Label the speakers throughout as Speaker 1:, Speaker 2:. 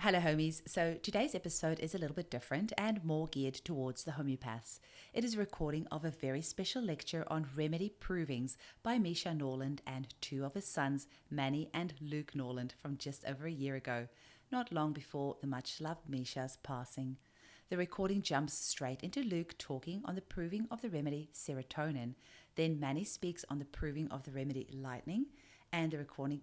Speaker 1: Hello, homies. So today's episode is a little bit different and more geared towards the homeopaths. It is a recording of a very special lecture on remedy provings by Misha Norland and two of his sons, Manny and Luke Norland, from just over a year ago, not long before the much-loved Misha's passing. The recording jumps straight into Luke talking on the proving of the remedy serotonin. Then Manny speaks on the proving of the remedy lightning, and the recording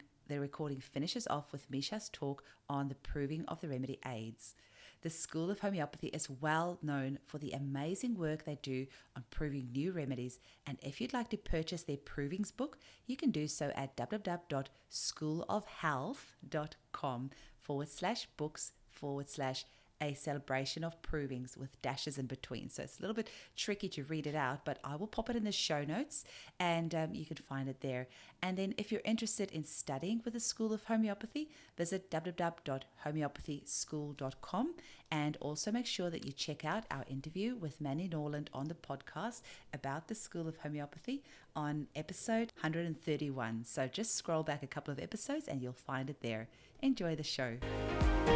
Speaker 1: finishes off with Misha's talk on the proving of the remedy AIDS. The School of Homeopathy is well known for the amazing work they do on proving new remedies, and if you'd like to purchase their provings book, you can do so at www.schoolofhealth.com/books/ a celebration of provings with dashes in between. So it's a little bit tricky to read it out, but I will pop it in the show notes and you can find it there. And then if you're interested in studying with the School of Homeopathy, visit www.homeopathyschool.com, and also make sure that you check out our interview with Manny Norland on the podcast about the School of Homeopathy on episode 131. So just scroll back a couple of episodes and you'll find it there. Enjoy the show.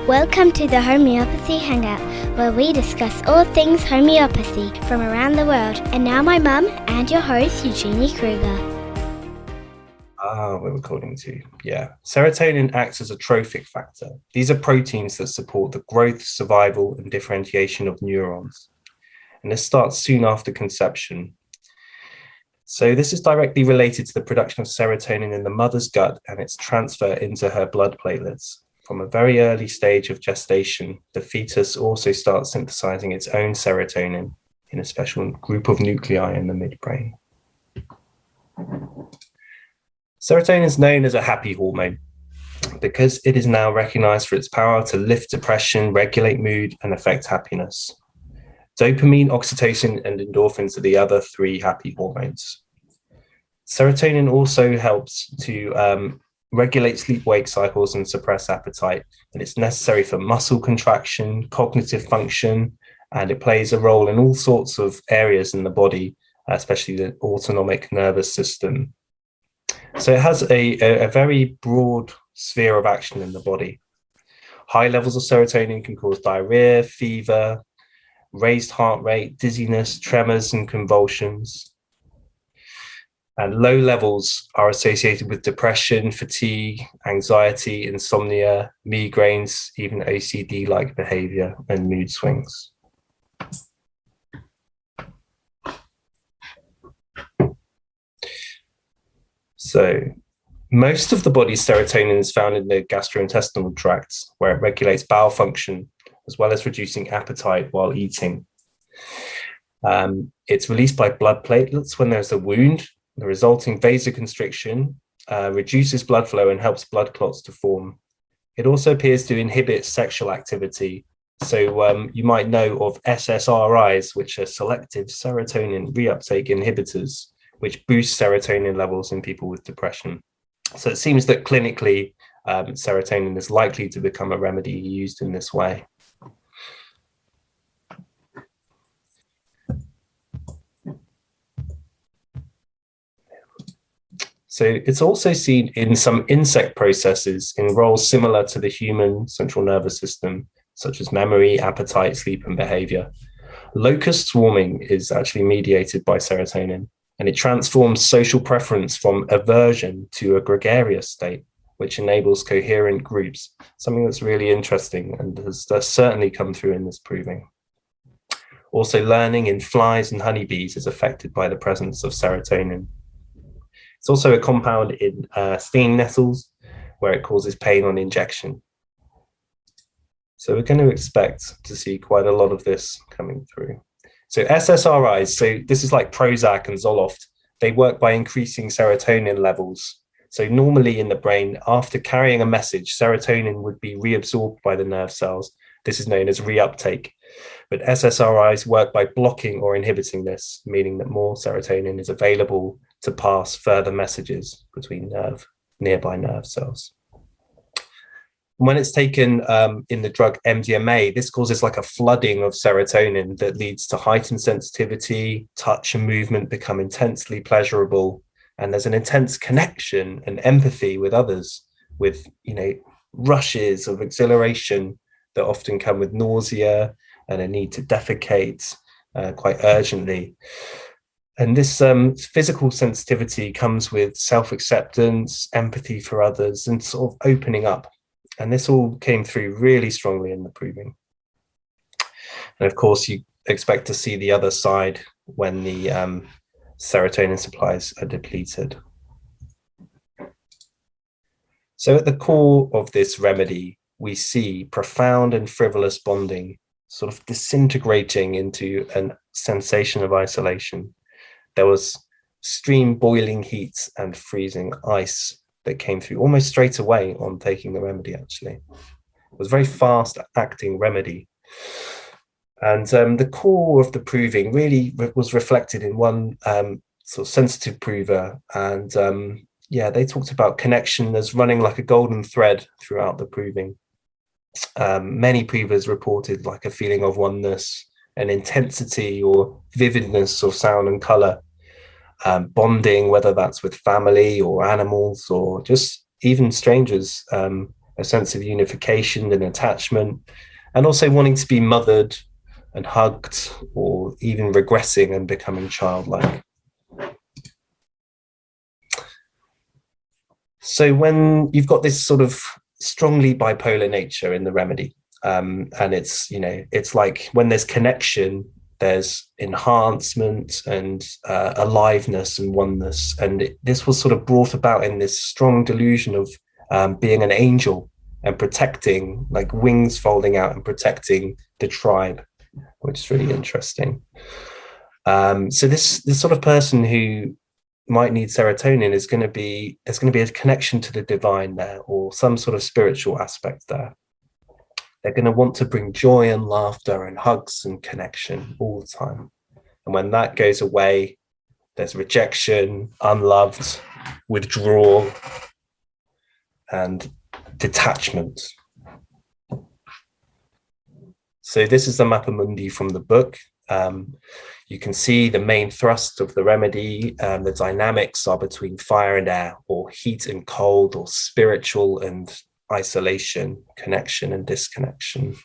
Speaker 2: Welcome to the Homeopathy Hangout, where we discuss all things homeopathy from around the world. And now my mum and your host, Eugenie Kruger.
Speaker 3: We're recording too. Yeah. Serotonin acts as a trophic factor. These are proteins that support the growth, survival, and differentiation of neurons. And this starts soon after conception. So this is directly related to the production of serotonin in the mother's gut and its transfer into her blood platelets. From a very early stage of gestation, the fetus also starts synthesizing its own serotonin in a special group of nuclei in the midbrain. Serotonin is known as a happy hormone because it is now recognized for its power to lift depression, regulate mood, and affect happiness. Dopamine, oxytocin, and endorphins are the other three happy hormones. Serotonin also helps to regulate sleep-wake cycles and suppress appetite, and it's necessary for muscle contraction, cognitive function, and it plays a role in all sorts of areas in the body, especially the autonomic nervous system. So it has a very broad sphere of action in the body. High levels of serotonin can cause diarrhea, fever, raised heart rate, dizziness, tremors, and convulsions. And low levels are associated with depression, fatigue, anxiety, insomnia, migraines, even OCD-like behavior and mood swings. So most of the body's serotonin is found in the gastrointestinal tract, where it regulates bowel function, as well as reducing appetite while eating. It's released by blood platelets when there's a wound. The resulting vasoconstriction reduces blood flow and helps blood clots to form. It also appears to inhibit sexual activity. So you might know of SSRIs, which are selective serotonin reuptake inhibitors, which boost serotonin levels in people with depression. So it seems that clinically, serotonin is likely to become a remedy used in this way. So it's also seen in some insect processes in roles similar to the human central nervous system, such as memory, appetite, sleep, and behavior. Locust swarming is actually mediated by serotonin, and it transforms social preference from aversion to a gregarious state, which enables coherent groups, something that's really interesting and has certainly come through in this proving. Also, learning in flies and honeybees is affected by the presence of serotonin. It's also a compound in stinging nettles, where it causes pain on injection. So we're going to expect to see quite a lot of this coming through. So SSRIs, so this is like Prozac and Zoloft. They work by increasing serotonin levels. So normally in the brain, after carrying a message, serotonin would be reabsorbed by the nerve cells. This is known as reuptake. But SSRIs work by blocking or inhibiting this, meaning that more serotonin is available to pass further messages between nearby nerve cells. When it's taken in the drug MDMA, this causes like a flooding of serotonin that leads to heightened sensitivity, touch and movement become intensely pleasurable, and there's an intense connection and empathy with others, with rushes of exhilaration that often come with nausea and a need to defecate quite urgently. And this physical sensitivity comes with self-acceptance, empathy for others, and sort of opening up. And this all came through really strongly in the proving. And of course, you expect to see the other side when the serotonin supplies are depleted. So at the core of this remedy, we see profound and frivolous bonding sort of disintegrating into a sensation of isolation. There was extreme boiling heat and freezing ice that came through almost straight away on taking the remedy, actually. It was a very fast-acting remedy. And the core of the proving really was reflected in one sort of sensitive prover. And they talked about connection as running like a golden thread throughout the proving. Many provers reported like a feeling of oneness, an intensity or vividness of sound and color, bonding, whether that's with family or animals or just even strangers, a sense of unification and attachment, and also wanting to be mothered and hugged, or even regressing and becoming childlike. So when you've got this sort of strongly bipolar nature in the remedy, and it's like when there's connection, there's enhancement and aliveness and oneness. And this was sort of brought about in this strong delusion of being an angel and protecting, like wings folding out and protecting the tribe, which is really interesting. So this sort of person who might need serotonin there's going to be a connection to the divine there, or some sort of spiritual aspect there. They're going to want to bring joy and laughter and hugs and connection all the time. And when that goes away, there's rejection, unloved, withdrawal, and detachment. So this is the Mappa Mundi from the book. You can see the main thrust of the remedy. The dynamics are between fire and air, or heat and cold, or spiritual and isolation, connection and disconnection.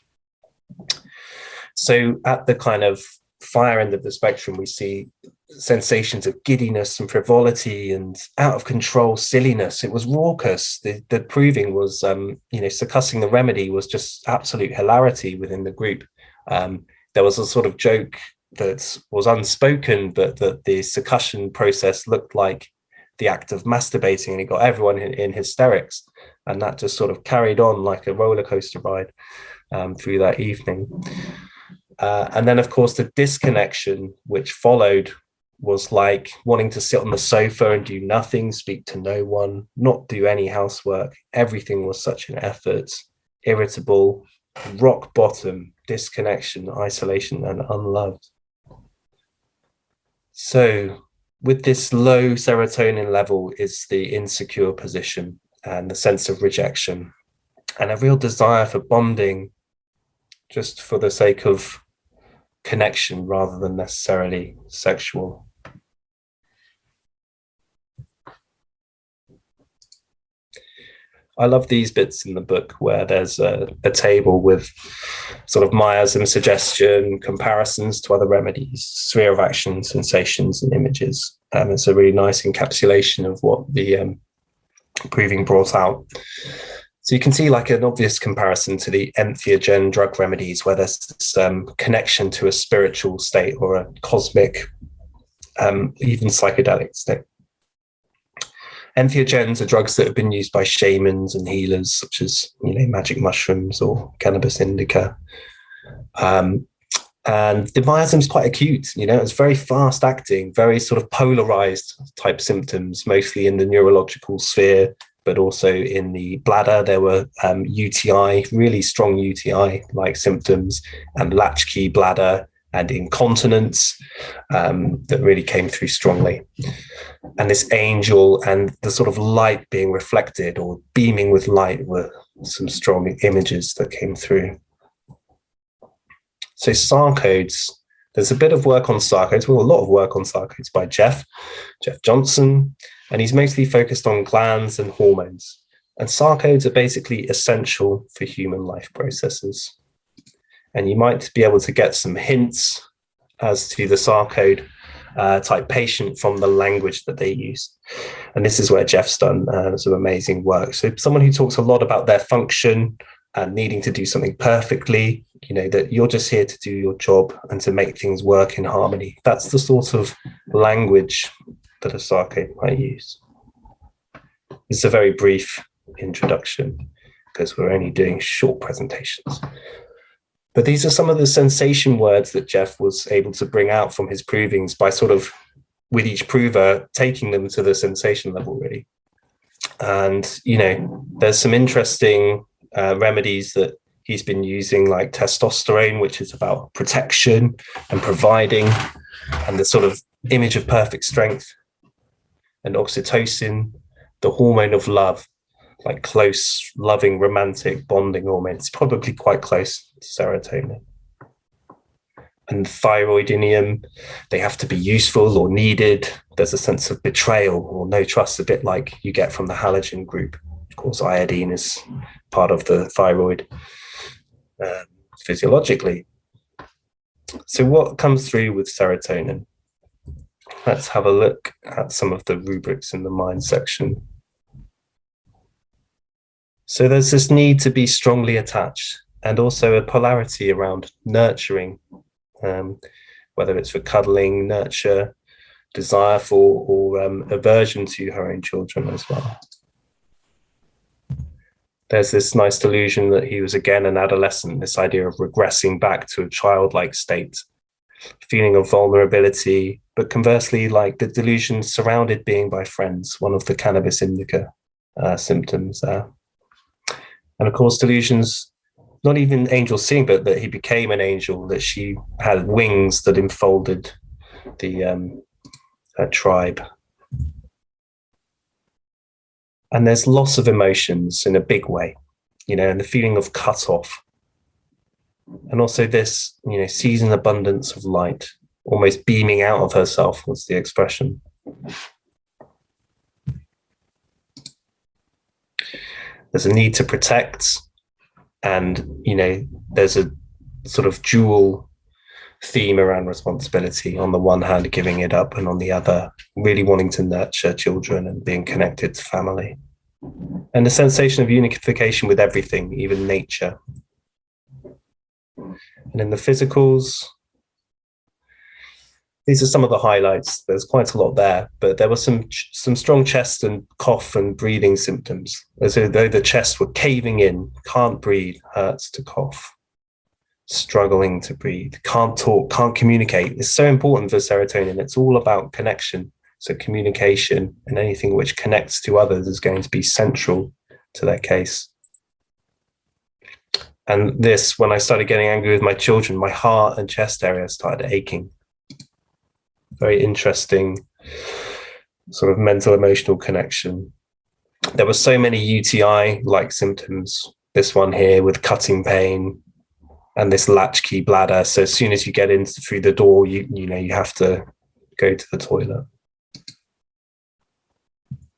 Speaker 3: So at the kind of fire end of the spectrum, we see sensations of giddiness and frivolity and out of control silliness. It was raucous. The proving was, succussing the remedy was just absolute hilarity within the group. There was a sort of joke that was unspoken, but that the succussion process looked like the act of masturbating, and it got everyone in hysterics. And that just sort of carried on like a roller coaster ride through that evening. And then, of course, the disconnection, which followed, was like wanting to sit on the sofa and do nothing, speak to no one, not do any housework. Everything was such an effort, irritable, rock bottom, disconnection, isolation, and unloved. So with this low serotonin level is the insecure position and the sense of rejection, and a real desire for bonding just for the sake of connection rather than necessarily sexual. I love these bits in the book where there's a table with sort of miasm, suggestion, comparisons to other remedies, sphere of action, sensations, and images. It's a really nice encapsulation of what the proving brought out. So you can see like an obvious comparison to the entheogen drug remedies, where there's this connection to a spiritual state or a cosmic, even psychedelic state. Entheogens are drugs that have been used by shamans and healers, such as magic mushrooms or cannabis indica. And the miasm is quite acute. It's very fast acting, very sort of polarized type symptoms, mostly in the neurological sphere, but also in the bladder. There were UTI, really strong UTI-like symptoms, and latchkey bladder and incontinence that really came through strongly. And this angel and the sort of light being reflected or beaming with light were some strong images that came through. So sarcodes, there's a bit of work on sarcodes, well, a lot of work on sarcodes by Jeff Johnson, and he's mostly focused on glands and hormones. And sarcodes are basically essential for human life processes. And you might be able to get some hints as to the sarcode type patient from the language that they use. And this is where Jeff's done some amazing work. So someone who talks a lot about their function and needing to do something perfectly, that you're just here to do your job and to make things work in harmony. That's the sort of language that a sarcode might use. It's a very brief introduction because we're only doing short presentations. But these are some of the sensation words that Jeff was able to bring out from his provings by sort of, with each prover, taking them to the sensation level, really. And, there's some interesting remedies that he's been using, like testosterone, which is about protection and providing, and the sort of image of perfect strength, and oxytocin, the hormone of love, like close, loving, romantic bonding hormone. It's probably quite close to serotonin. And thyroidinium, they have to be useful or needed. There's a sense of betrayal or no trust, a bit like you get from the halogen group. Of course, iodine is part of the thyroid physiologically. So what comes through with serotonin? Let's have a look at some of the rubrics in the mind section. So there's this need to be strongly attached, and also a polarity around nurturing, whether it's for cuddling, nurture, desire for, or aversion to her own children as well. There's this nice delusion that he was again an adolescent, this idea of regressing back to a childlike state, feeling of vulnerability, but conversely, like the delusion surrounded being by friends, one of the cannabis indica symptoms there. And of course, delusions, not even angel seeing, but that he became an angel, that she had wings that enfolded the tribe. And there's loss of emotions in a big way, and the feeling of cut off. And also this, sees an abundance of light, almost beaming out of herself was the expression. There's a need to protect, and there's a sort of dual theme around responsibility. On the one hand, giving it up, and on the other, really wanting to nurture children and being connected to family. And the sensation of unification with everything, even nature. And in the physicals, these are some of the highlights. There's quite a lot there, but there were some strong chest and cough and breathing symptoms, as though the chest were caving in, can't breathe, hurts to cough, struggling to breathe, can't talk, can't communicate. It's so important for serotonin. It's all about connection. So communication and anything which connects to others is going to be central to their case. And this, when I started getting angry with my children, my heart and chest area started aching. Very interesting sort of mental emotional connection. There were so many UTI-like symptoms. This one here with cutting pain and this latchkey bladder. So as soon as you get in through the door, you have to go to the toilet.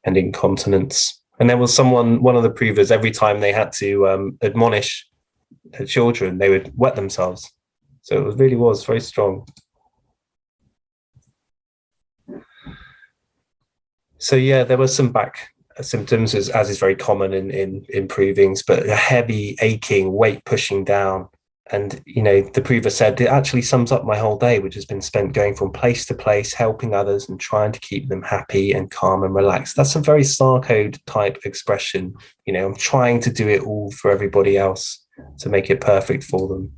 Speaker 3: And incontinence. And there was one of the provers, every time they had to admonish their children, they would wet themselves. So it really was very strong. So yeah, there were some back symptoms, as is very common in provings, but a heavy aching, weight pushing down. And, the prover said, it actually sums up my whole day, which has been spent going from place to place, helping others and trying to keep them happy and calm and relaxed. That's a very sarcode type expression. I'm trying to do it all for everybody else to make it perfect for them.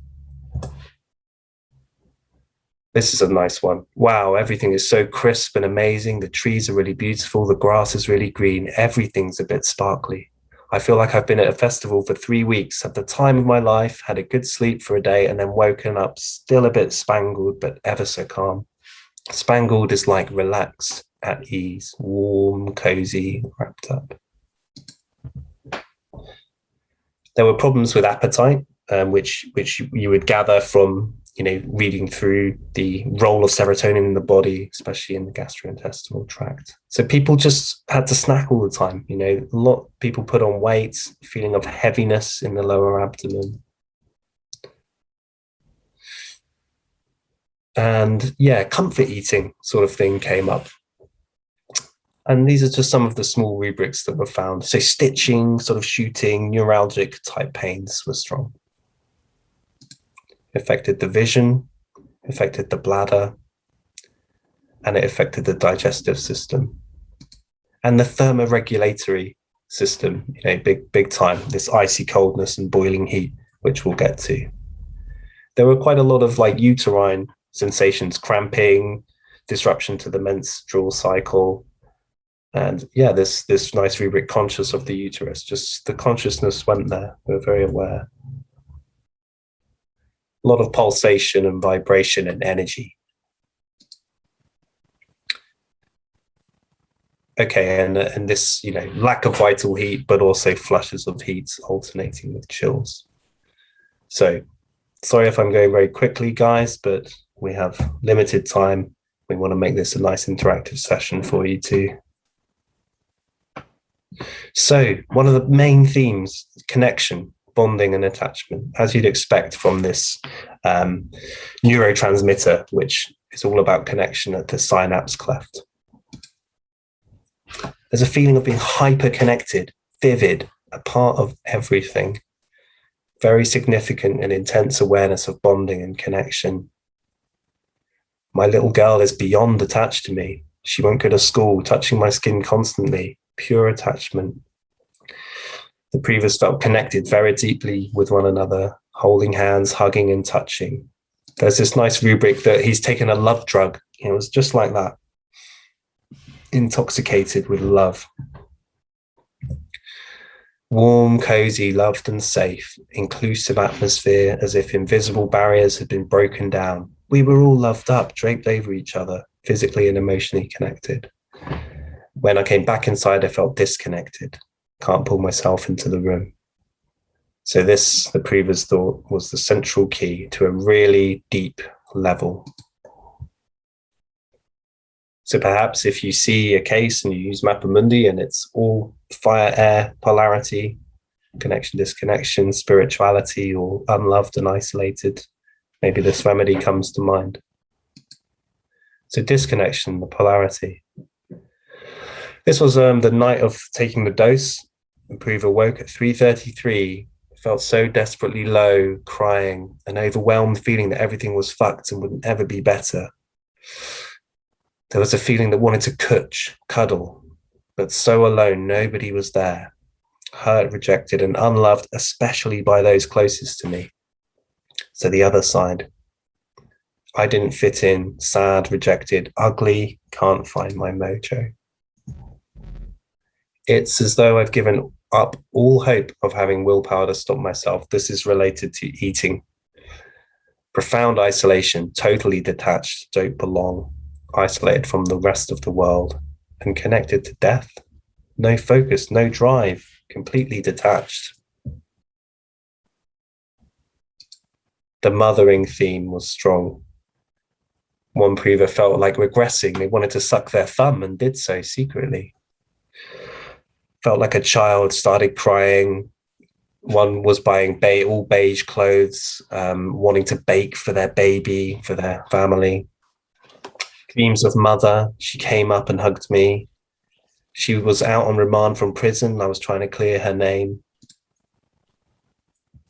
Speaker 3: This is a nice one. Wow, everything is so crisp and amazing. The trees are really beautiful. The grass is really green. Everything's a bit sparkly. I feel like I've been at a festival for 3 weeks at the time of my life, had a good sleep for a day, and then woken up still a bit spangled, but ever so calm. Spangled is like relaxed, at ease, warm, cozy, wrapped up. There were problems with appetite, which you would gather from reading through the role of serotonin in the body, especially in the gastrointestinal tract. So people just had to snack all the time. A lot of people put on weight, feeling of heaviness in the lower abdomen. And yeah, comfort eating sort of thing came up. And these are just some of the small rubrics that were found. So stitching, sort of shooting, neuralgic type pains were strong. It affected the vision, affected the bladder, and it affected the digestive system. And the thermoregulatory system, big time, this icy coldness and boiling heat, which we'll get to. There were quite a lot of uterine sensations, cramping, disruption to the menstrual cycle. And yeah, this nice rubric, conscious of the uterus, just the consciousness went there. We were very aware. A lot of pulsation and vibration and energy. Okay, and this, lack of vital heat, but also flushes of heat alternating with chills. So, sorry if I'm going very quickly, guys, but we have limited time. We want to make this a nice interactive session for you too. So, one of the main themes, connection, bonding and attachment, as you'd expect from this neurotransmitter, which is all about connection at the synapse cleft. There's a feeling of being hyper-connected, vivid, a part of everything. Very significant and intense awareness of bonding and connection. My little girl is beyond attached to me. She won't go to school, touching my skin constantly. Pure attachment. The Prevas felt connected very deeply with one another, holding hands, hugging and touching. There's this nice rubric that he's taken a love drug. It was just like that. Intoxicated with love. Warm, cozy, loved and safe, inclusive atmosphere, as if invisible barriers had been broken down. We were all loved up, draped over each other, physically and emotionally connected. When I came back inside, I felt disconnected. Can't pull myself into the room. So this, the Prevas thought, was the central key to a really deep level. So perhaps if you see a case and you use Mapamundi and it's all fire, air, polarity, connection, disconnection, spirituality, or unloved and isolated, maybe this remedy comes to mind. So disconnection, the polarity. This was the night of taking the dose. Preva woke at 3:33, felt so desperately low, crying, an overwhelmed feeling that everything was fucked and wouldn't ever be better. There was a feeling that wanted to cuddle, but so alone, nobody was there. Hurt, rejected, and unloved, especially by those closest to me. So the other side. I didn't fit in, sad, rejected, ugly, can't find my mojo. It's as though I've given up all hope of having willpower to stop myself. This is related to eating. Profound isolation, totally detached, don't belong. Isolated from the rest of the world and connected to death. No focus, no drive, completely detached. The mothering theme was strong. One Preva felt like regressing. They wanted to suck their thumb and did so secretly. Felt like a child, started crying. One was buying all beige clothes, wanting to bake for their baby, for their family. Dreams of mother. She came up and hugged me. She was out on remand from prison. I was trying to clear her name.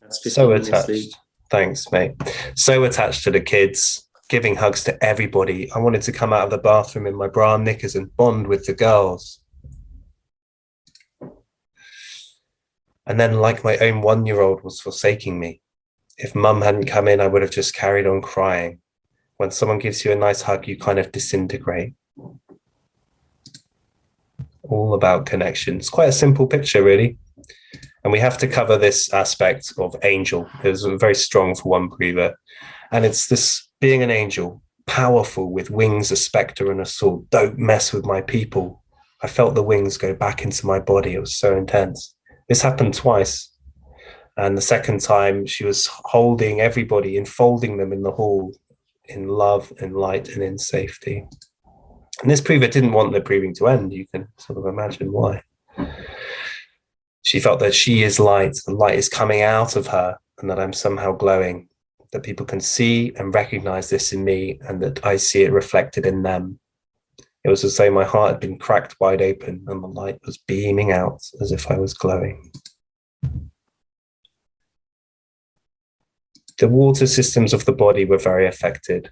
Speaker 3: So attached. Thanks, mate. So attached to the kids, giving hugs to everybody. I wanted to come out of the bathroom in my bra and knickers and bond with the girls. And then, like my own 1-year-old was forsaking me. If mum hadn't come in, I would have just carried on crying. When someone gives you a nice hug, you kind of disintegrate. All about connection. It's quite a simple picture, really. And we have to cover this aspect of angel. It was very strong for one Preva. And it's this being an angel, powerful with wings, a spectre and a sword. Don't mess with my people. I felt the wings go back into my body. It was so intense. This happened twice. And the second time, she was holding everybody, enfolding them in the hall, in love, in light, and in safety. And this Preva didn't want the proving to end. You can sort of imagine why. She felt that she is light, the light is coming out of her, and that I'm somehow glowing. that people can see and recognize this in me, and that I see it reflected in them. It was as though my heart had been cracked wide open and the light was beaming out as if I was glowing. The water systems of the body were very affected.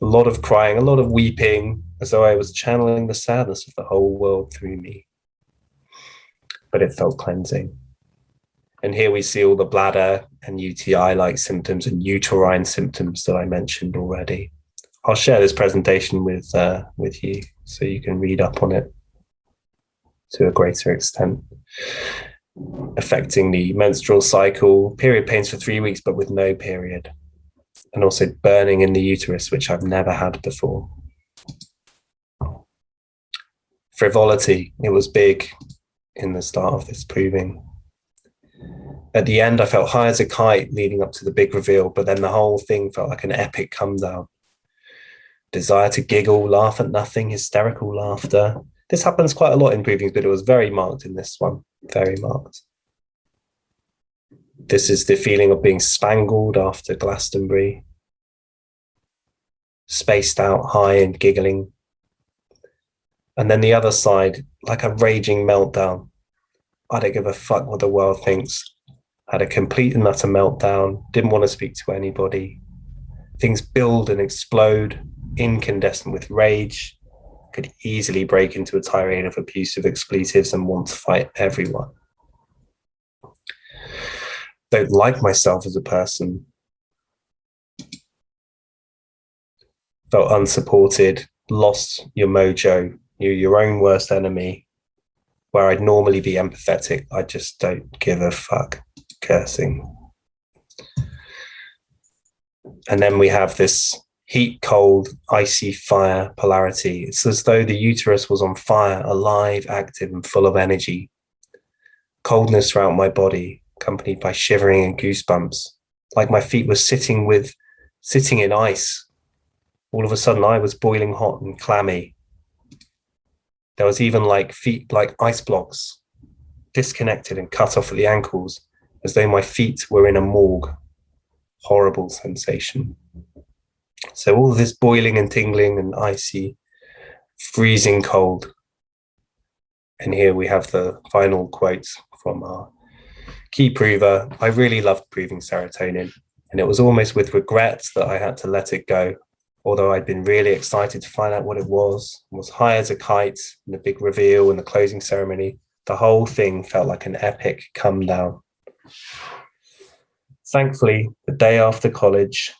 Speaker 3: A lot of crying, a lot of weeping, as though I was channeling the sadness of the whole world through me. But it felt cleansing. And here we see all the bladder and UTI-like symptoms and uterine symptoms that I mentioned already. I'll share this presentation with you so you can read up on it to a greater extent. Affecting the menstrual cycle, period pains for 3 weeks, but with no period. And also burning in the uterus, which I've never had before. Frivolity, it was big in the start of this proving. At the end, I felt high as a kite leading up to the big reveal, but then the whole thing felt like an epic come down. Desire to giggle, laugh at nothing, hysterical laughter. This happens quite a lot in provings, but it was very marked in this one, very marked. This is the feeling of being spangled after Glastonbury. Spaced out, high and giggling. And then the other side, like a raging meltdown. I don't give a fuck what the world thinks. Had a complete and utter meltdown, didn't want to speak to anybody. Things build and explode, incandescent with rage, could easily break into a tirade of abusive expletives and want to fight everyone. Don't like myself as a person. Felt unsupported, lost your mojo, you're your own worst enemy. Where I'd normally be empathetic, I just don't give a fuck. Cursing. And then we have this heat, cold, icy fire polarity. It's as though the uterus was on fire, alive, active, and full of energy. Coldness throughout my body, accompanied by shivering and goosebumps, like my feet were sitting in ice. All of a sudden, I was boiling hot and clammy. There was even feet like ice blocks, disconnected and cut off at the ankles, as though my feet were in a morgue. Horrible sensation. So all this boiling and tingling and icy, freezing cold. And here we have the final quote from our key prover. I really loved proving serotonin, and it was almost with regret that I had to let it go. Although I'd been really excited to find out what it was high as a kite in the big reveal and the closing ceremony. The whole thing felt like an epic come down. Thankfully, the day after college,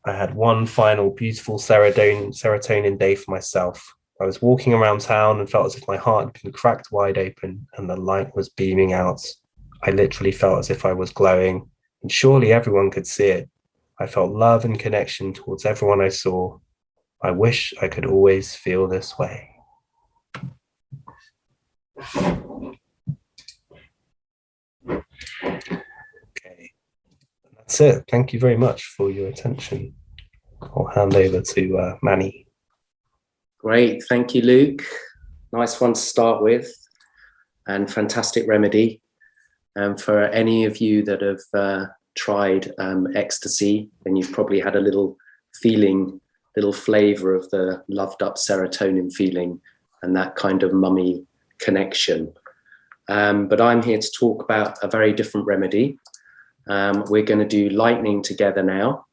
Speaker 3: I had one final beautiful serotonin day for myself. I was walking around town and felt as if my heart had been cracked wide open and the light was beaming out. I literally felt as if I was glowing, and surely everyone could see it. I felt love and connection towards everyone I saw. I wish I could always feel this way. Okay, that's it. Thank you very much for your attention. I'll hand over to Manny.
Speaker 4: Great, thank you, Luke. Nice one to start with, and fantastic remedy. For any of you that have tried ecstasy, then you've probably had a little flavor of the loved up serotonin feeling and that kind of mummy connection. But I'm here to talk about a very different remedy. We're going to do lightning together now.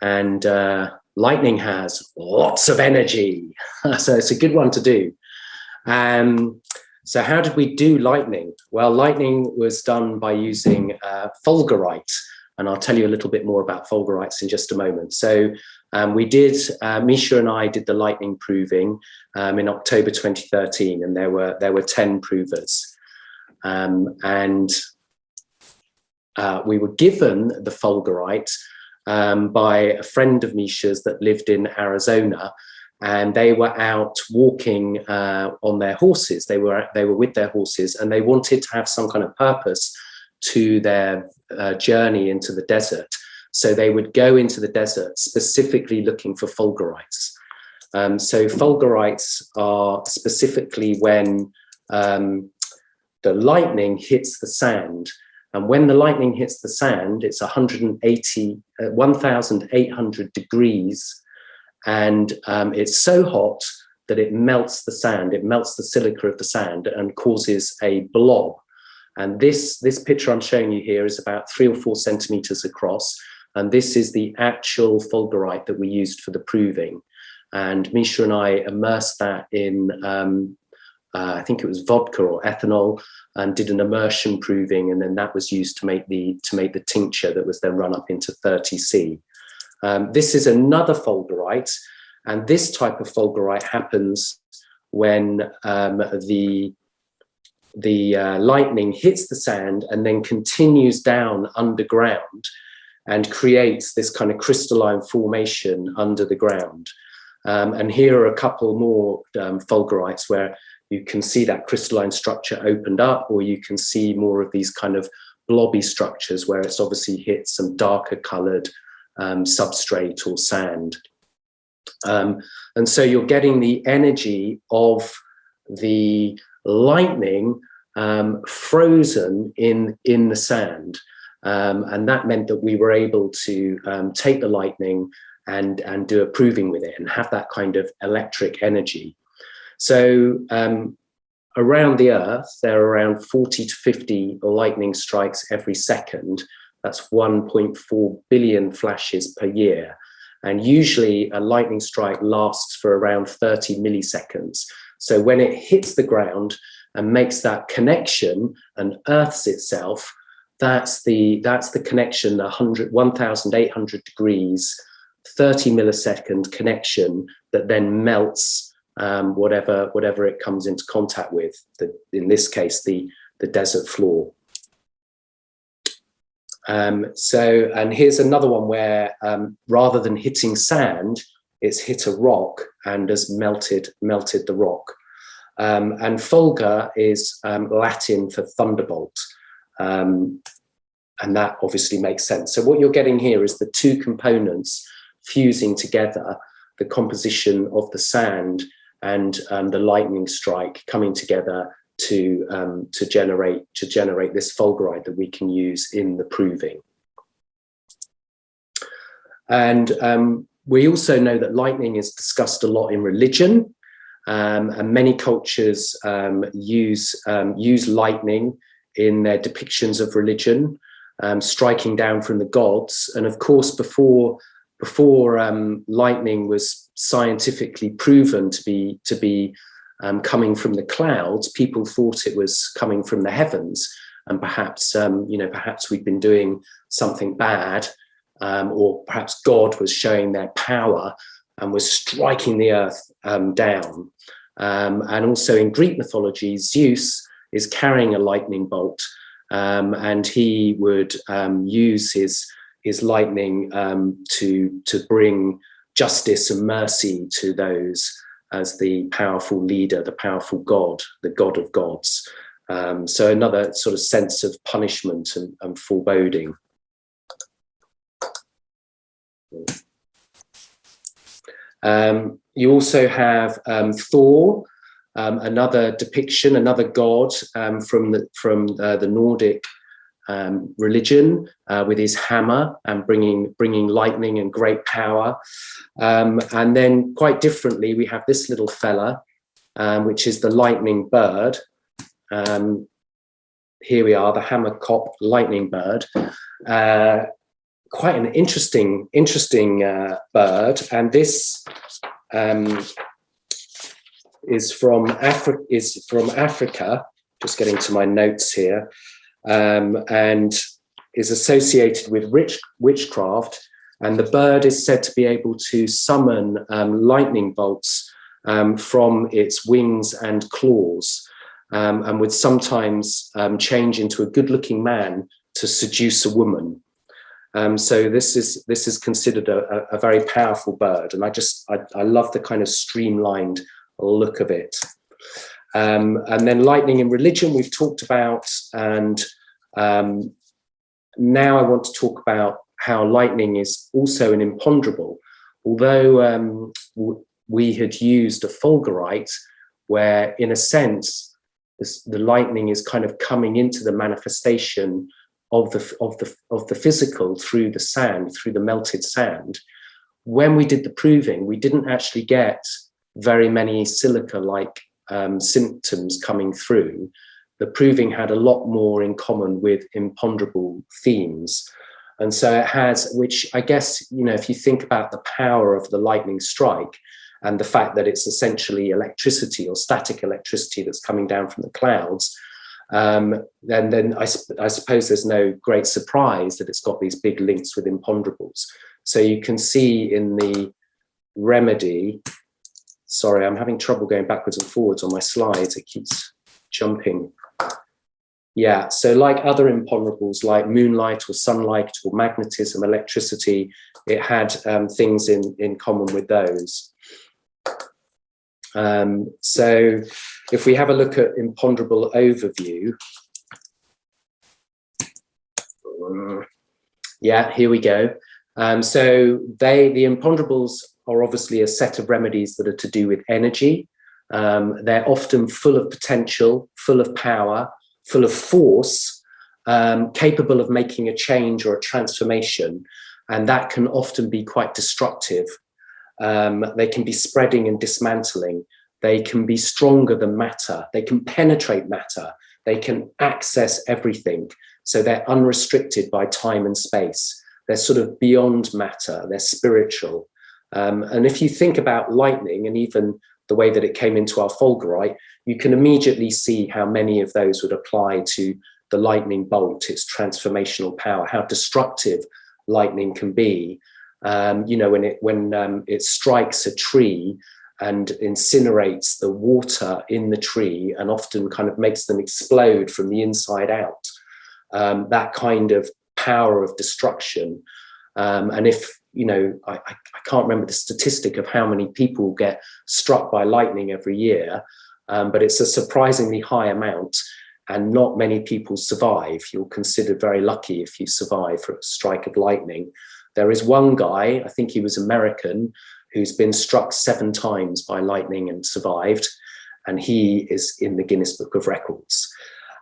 Speaker 4: And lightning has lots of energy. So it's a good one to do. So how did we do lightning? Well, lightning was done by using fulgurite, and I'll tell you a little bit more about fulgurites in just a moment. So Misha and I did the lightning proving in October 2013, and there were 10 provers. And we were given the fulgurite by a friend of Misha's that lived in Arizona, and they were out walking on their horses. They were with their horses, and they wanted to have some kind of purpose to their journey into the desert. So they would go into the desert specifically looking for fulgurites. So fulgurites are specifically when the lightning hits the sand, And when the lightning hits the sand, it's 1,800 degrees. And it's so hot that it melts the sand, it melts the silica of the sand and causes a blob. And this picture I'm showing you here is about 3 or 4 centimeters across. And this is the actual fulgurite that we used for the proving. And Misha and I immersed that in, I think it was vodka or ethanol, and did an immersion proving. And then that was used to make the tincture that was then run up into 30C. This is another fulgurite. And this type of fulgurite happens when the lightning hits the sand and then continues down underground and creates this kind of crystalline formation under the ground. And here are a couple more fulgurites where you can see that crystalline structure opened up, or you can see more of these kind of blobby structures where it's obviously hit some darker colored substrate or sand. And so you're getting the energy of the lightning frozen in the sand. And that meant that we were able to take the lightning and do a proving with it and have that kind of electric energy. So around the Earth, there are around 40 to 50 lightning strikes every second. That's 1.4 billion flashes per year. And usually a lightning strike lasts for around 30 milliseconds. So when it hits the ground and makes that connection and earths itself, that's the connection, 1,800 degrees, 30 millisecond connection that then melts whatever it comes into contact with, in this case, the desert floor. And here's another one where rather than hitting sand, it's hit a rock and has melted the rock. And fulgur is Latin for thunderbolt. And that obviously makes sense. So what you're getting here is the two components fusing together, the composition of the sand and the lightning strike coming together to generate this fulgurite that we can use in the proving. And we also know that lightning is discussed a lot in religion, and many cultures use lightning in their depictions of religion, striking down from the gods. And of course, before lightning was scientifically proven to be coming from the clouds, people thought it was coming from the heavens, and perhaps we'd been doing something bad, or perhaps God was showing their power and was striking the earth down. And also in Greek mythology, Zeus is carrying a lightning bolt, and he would use his lightning to bring justice and mercy to those, as the powerful leader, the powerful God, the God of gods. So another sort of sense of punishment and foreboding. You also have Thor, another depiction, another god from the Nordic religion, with his hammer and bringing lightning and great power. And then quite differently, we have this little fella, which is the lightning bird. Here we are, the hammer-cop lightning bird. Quite an interesting bird. And this is from Africa. Just getting to my notes here. And is associated with witchcraft, and the bird is said to be able to summon lightning bolts from its wings and claws, and would sometimes change into a good-looking man to seduce a woman. So this is considered a very powerful bird, and I love the kind of streamlined look of it. And then lightning in religion we've talked about, and now I want to talk about how lightning is also an imponderable. Although we had used a fulgurite where, in a sense, the lightning is kind of coming into the manifestation of the physical through the sand, through the melted sand, when we did the proving, we didn't actually get very many silica-like symptoms coming through. The proving had a lot more in common with imponderable themes. And so it has, which I guess, if you think about the power of the lightning strike and the fact that it's essentially electricity or static electricity that's coming down from the clouds, then I suppose there's no great surprise that it's got these big links with imponderables. So you can see in the remedy, sorry, I'm having trouble going backwards and forwards on my slides. It keeps jumping. Yeah, so like other imponderables, like moonlight or sunlight or magnetism, electricity, it had things in common with those. So if we have a look at imponderable overview, yeah, here we go. So the imponderables are obviously a set of remedies that are to do with energy. They're often full of potential, full of power, full of force, capable of making a change or a transformation. And that can often be quite destructive. They can be spreading and dismantling. They can be stronger than matter. They can penetrate matter. They can access everything. So they're unrestricted by time and space. They're sort of beyond matter. They're spiritual. And if you think about lightning and even the way that it came into our fulgurite, you can immediately see how many of those would apply to the lightning bolt, its transformational power, how destructive lightning can be. When it strikes a tree and incinerates the water in the tree and often kind of makes them explode from the inside out. That kind of power of destruction. And if, I can't remember the statistic of how many people get struck by lightning every year, but it's a surprisingly high amount and not many people survive. You're considered very lucky if you survive for a strike of lightning. There is one guy, I think he was American, who's been struck 7 times by lightning and survived, and he is in the Guinness Book of Records.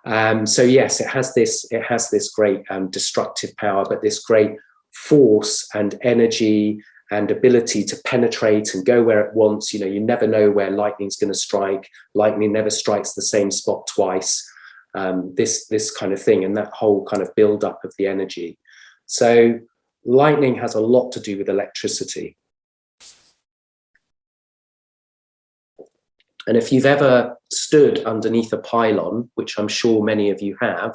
Speaker 4: So yes, it has this great destructive power, but this great force and energy and ability to penetrate and go where it wants. You never know where lightning's going to strike. Lightning never strikes the same spot twice. This kind of thing, and that whole kind of build up of the energy. So lightning has a lot to do with electricity. And if you've ever stood underneath a pylon, which I'm sure many of you have,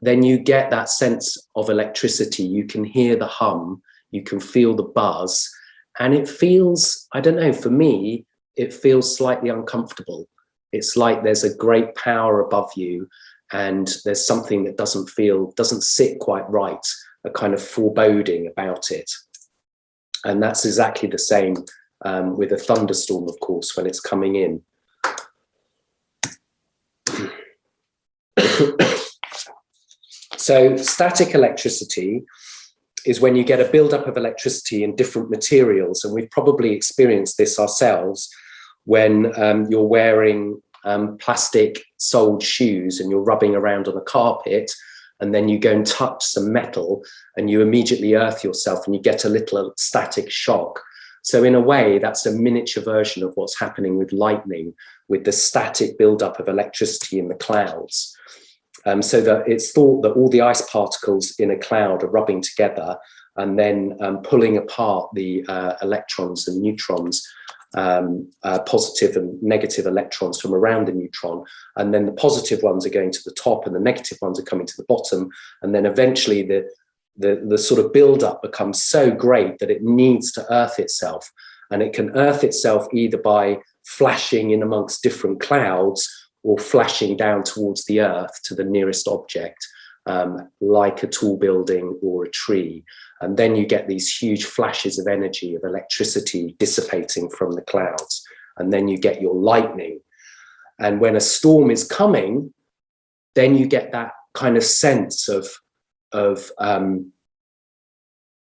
Speaker 4: then you get that sense of electricity. You can hear the hum, you can feel the buzz, and it feels, I don't know, for me, it feels slightly uncomfortable. It's like there's a great power above you and there's something that doesn't sit quite right, a kind of foreboding about it. And that's exactly the same with a thunderstorm, of course, when it's coming in. So static electricity is when you get a buildup of electricity in different materials. And we've probably experienced this ourselves when you're wearing plastic soled shoes and you're rubbing around on a carpet, and then you go and touch some metal and you immediately earth yourself and you get a little static shock. So in a way, that's a miniature version of what's happening with lightning, with the static buildup of electricity in the clouds. So that it's thought that all the ice particles in a cloud are rubbing together and then pulling apart the electrons and neutrons, positive and negative electrons from around the neutron. And then the positive ones are going to the top and the negative ones are coming to the bottom. And then eventually the sort of buildup becomes so great that it needs to earth itself. And it can earth itself either by flashing in amongst different clouds or flashing down towards the earth to the nearest object, like a tall building or a tree. And then you get these huge flashes of energy, of electricity dissipating from the clouds. And then you get your lightning. And when a storm is coming, then you get that kind of sense of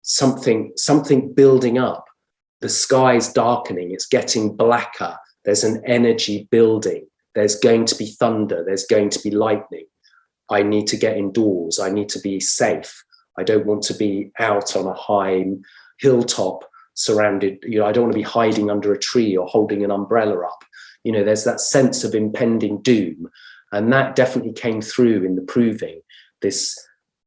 Speaker 4: something building up. The sky's darkening, it's getting blacker. There's an energy building. There's going to be thunder, there's going to be lightning. I need to get indoors. I need to be safe. I don't want to be out on a high hilltop surrounded, I don't want to be hiding under a tree or holding an umbrella up. There's that sense of impending doom. And that definitely came through in the proving, this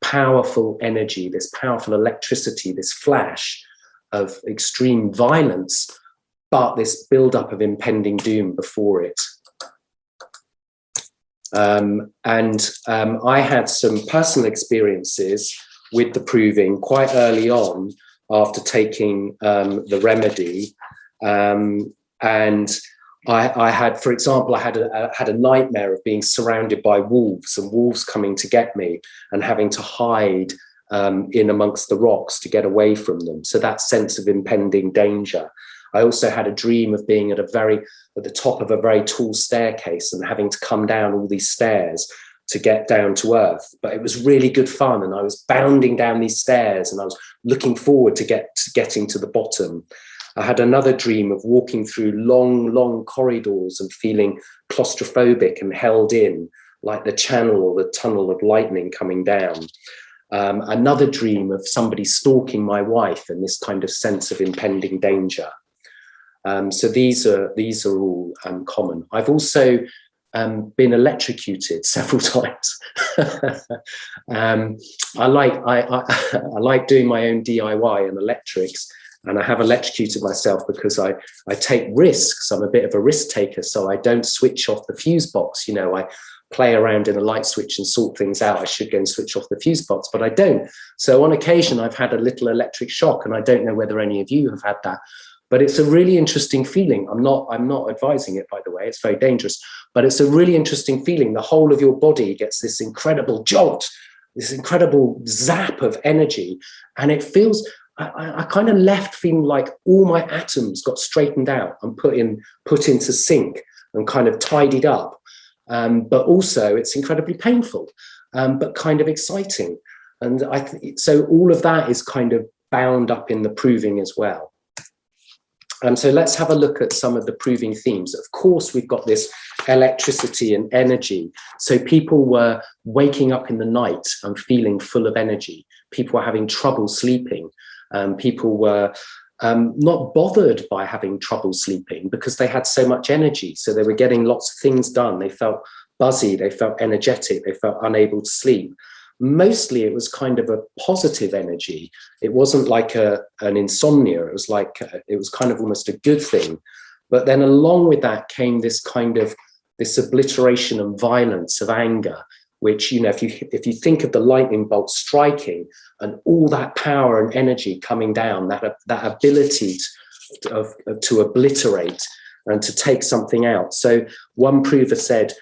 Speaker 4: powerful energy, this powerful electricity, this flash of extreme violence, but this buildup of impending doom before it. I had some personal experiences with the proving quite early on after taking the remedy. And I had, for example, I had a nightmare of being surrounded by wolves and wolves coming to get me and having to hide in amongst the rocks to get away from them. So that sense of impending danger. I also had a dream of being at the top of a very tall staircase and having to come down all these stairs to get down to earth. But it was really good fun, and I was bounding down these stairs and I was looking forward to getting to the bottom. I had another dream of walking through long, long corridors and feeling claustrophobic and held in, like the channel or the tunnel of lightning coming down. Another dream of somebody stalking my wife and this kind of sense of impending danger. So these are all common. I've also been electrocuted several times. I like doing my own DIY and electrics, and I have electrocuted myself because I take risks. I'm a bit of a risk taker, so I don't switch off the fuse box. I play around in a light switch and sort things out. I should go and switch off the fuse box, but I don't. So on occasion, I've had a little electric shock, and I don't know whether any of you have had that. But it's a really interesting feeling. I'm not advising it, by the way. It's very dangerous, but it's a really interesting feeling. The whole of your body gets this incredible jolt, this incredible zap of energy. And it feels, I kind of left feeling like all my atoms got straightened out and put into sync and kind of tidied up. But also it's incredibly painful, but kind of exciting. And so all of that is kind of bound up in the proving as well. So let's have a look at some of the proving themes. Of course, we've got this electricity and energy. So people were waking up in the night and feeling full of energy. People were having trouble sleeping. People were not bothered by having trouble sleeping because they had so much energy. So they were getting lots of things done. They felt buzzy. They felt energetic. They felt unable to sleep. Mostly it was kind of a positive energy. It wasn't like an insomnia. It was kind of almost a good thing. But then along with that came this obliteration and violence of anger, which, if you think of the lightning bolt striking and all that power and energy coming down, that ability to obliterate and to take something out. So one prover said,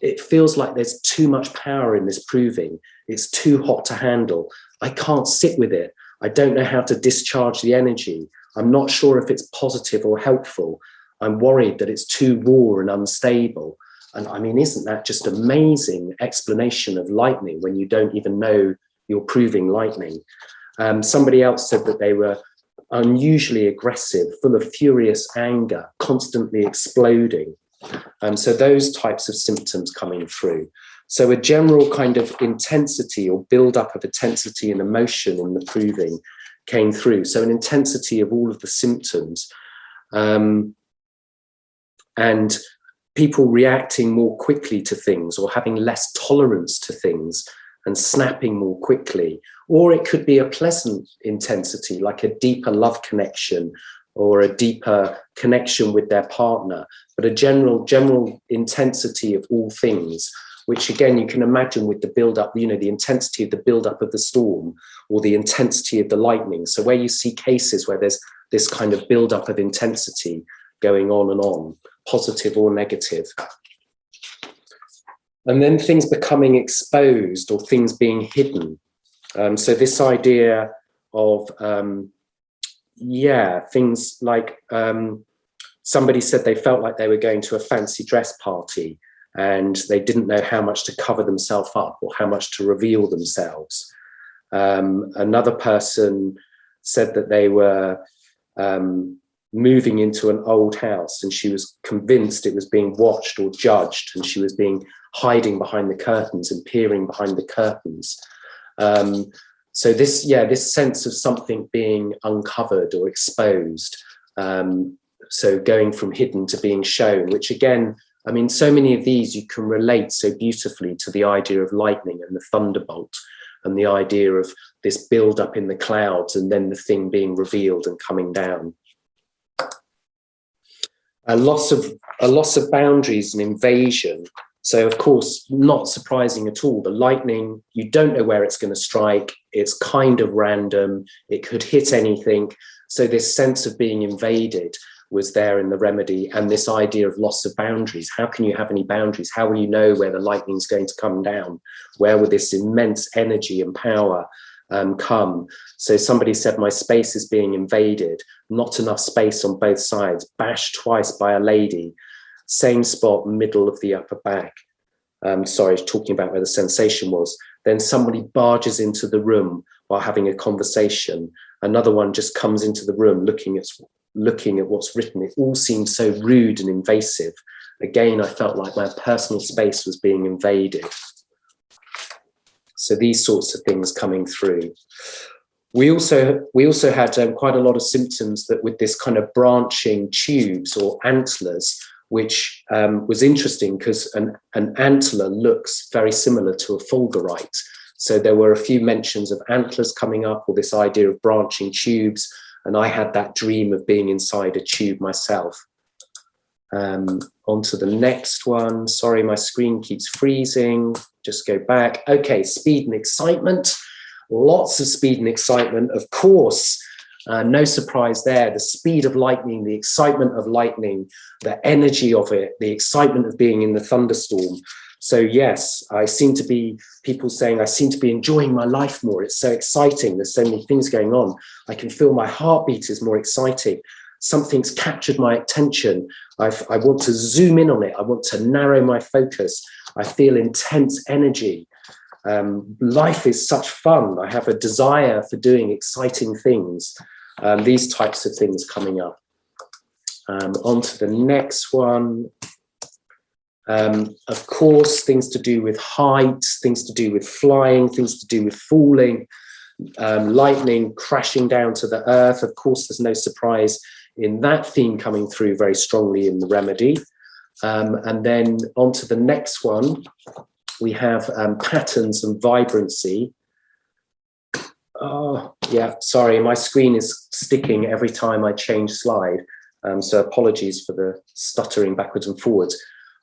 Speaker 4: it feels like there's too much power in this proving. It's too hot to handle. I can't sit with it. I don't know how to discharge the energy. I'm not sure if it's positive or helpful. I'm worried that it's too raw and unstable. And I mean, isn't that just amazing explanation of lightning when you don't even know you're proving lightning? Somebody else said that they were unusually aggressive, full of furious anger, constantly exploding. So those types of symptoms coming through. So a general kind of intensity or build-up of intensity and emotion in the proving came through. So an intensity of all of the symptoms, and people reacting more quickly to things or having less tolerance to things and snapping more quickly. Or it could be a pleasant intensity, like a deeper love connection or a deeper connection with their partner, but a general intensity of all things, which again, you can imagine with the build-up, the intensity of the build-up of the storm or the intensity of the lightning. So where you see cases where there's this kind of build-up of intensity going on, positive or negative. And then things becoming exposed or things being hidden. So this idea of, things like somebody said they felt like they were going to a fancy dress party and they didn't know how much to cover themselves up or how much to reveal themselves. Another person said that they were moving into an old house, and she was convinced it was being watched or judged, and she was hiding behind the curtains and peering behind the curtains. So this sense of something being uncovered or exposed. So going from hidden to being shown, which again, I mean, so many of these you can relate so beautifully to the idea of lightning and the thunderbolt, and the idea of this build up in the clouds and then the thing being revealed and coming down. A loss of boundaries and invasion. So of course, not surprising at all. The lightning, you don't know where it's going to strike. It's kind of random. It could hit anything. So this sense of being invaded was there in the remedy, and this idea of loss of boundaries. How can you have any boundaries? How will you know where the lightning's going to come down? Where will this immense energy and power come? So somebody said, my space is being invaded, not enough space on both sides, bashed twice by a lady, same spot, middle of the upper back. Sorry, talking about where the sensation was. Then somebody barges into the room while having a conversation. Another one just comes into the room looking at what's written. It all seemed so rude and invasive. Again, I felt like my personal space was being invaded. So these sorts of things coming through. We also had quite a lot of symptoms that with this kind of branching tubes or antlers, which was interesting because an antler looks very similar to a fulgurite. So there were a few mentions of antlers coming up, or this idea of branching tubes. And I had that dream of being inside a tube myself. On to the next one. Sorry, my screen keeps freezing. Just go back. Okay, speed and excitement. Lots of speed and excitement. Of course, no surprise there. The speed of lightning, the excitement of lightning, the energy of it, the excitement of being in the thunderstorm. So yes, people saying I seem to be enjoying my life more. It's so exciting. There's so many things going on. I can feel my heartbeat is more exciting. Something's captured my attention. I want to zoom in on it. I want to narrow my focus. I feel intense energy. Life is such fun. I have a desire for doing exciting things. These types of things coming up. On to the next one. Of course, things to do with height, things to do with flying, things to do with falling, lightning crashing down to the earth. Of course, there's no surprise in that theme coming through very strongly in the remedy. And then on to the next one, we have patterns and vibrancy. Oh, yeah, sorry, my screen is sticking every time I change slide. So apologies for the stuttering backwards and forwards.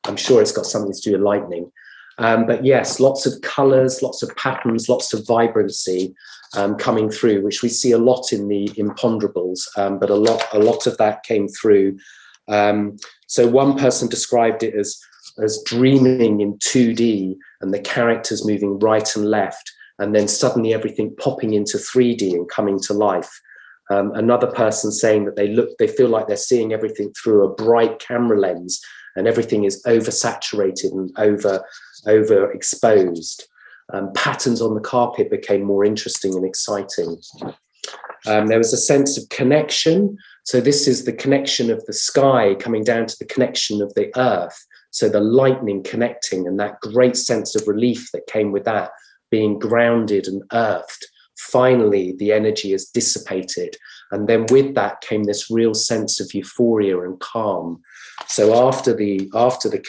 Speaker 4: I'm sure it's got something to do with lightning. But yes, lots of colours, lots of patterns, lots of vibrancy coming through, which we see a lot in the imponderables, but a lot of that came through. So one person described it as dreaming in 2D and the characters moving right and left, and then suddenly everything popping into 3D and coming to life. Another person saying that they feel like they're seeing everything through a bright camera lens, and everything is oversaturated and overexposed. Patterns on the carpet became more interesting and exciting. There was a sense of connection. So this is the connection of the sky coming down to the connection of the earth. So the lightning connecting, and that great sense of relief that came with that, being grounded and earthed. Finally, the energy is dissipated. And then with that came this real sense of euphoria and calm. So after the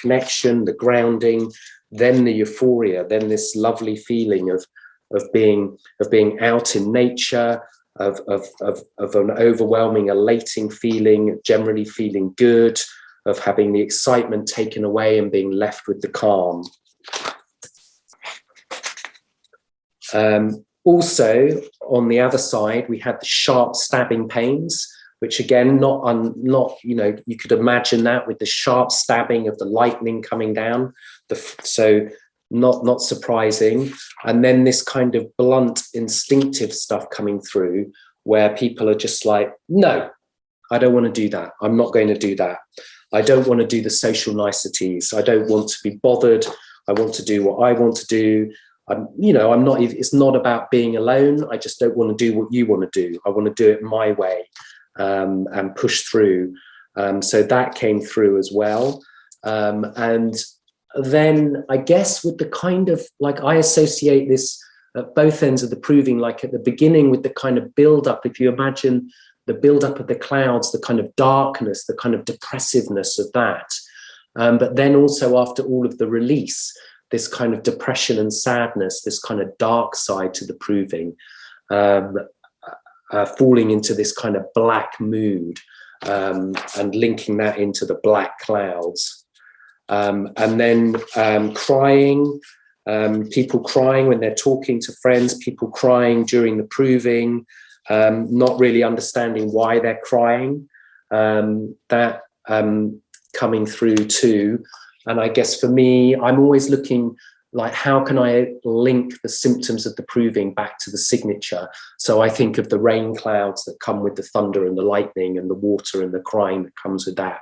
Speaker 4: connection, the grounding, then the euphoria, then this lovely feeling of being out in nature, of an overwhelming, elating feeling, generally feeling good, of having the excitement taken away and being left with the calm. Also, on the other side, we had the sharp stabbing pains, which again, not you could imagine that with the sharp stabbing of the lightning coming down. So not surprising. And then this kind of blunt, instinctive stuff coming through, where people are just like, no, I don't want to do that. I'm not going to do that. I don't want to do the social niceties. I don't want to be bothered. I want to do what I want to do. It's not about being alone. I just don't want to do what you want to do. I want to do it my way. and push through. So that came through as well. And then I guess with the kind of, like, I associate this at both ends of the proving, like at the beginning with the kind of build up, if you imagine the build up of the clouds, the kind of darkness, the kind of depressiveness of that. But then also after all of the release, this kind of depression and sadness, this kind of dark side to the proving, falling into this kind of black mood, and linking that into the black clouds. And then crying, people crying when they're talking to friends, people crying during the proving, not really understanding why they're crying, that coming through too. And I guess for me, I'm always looking like, how can I link the symptoms of the proving back to the signature? So I think of the rain clouds that come with the thunder and the lightning, and the water and the crying that comes with that.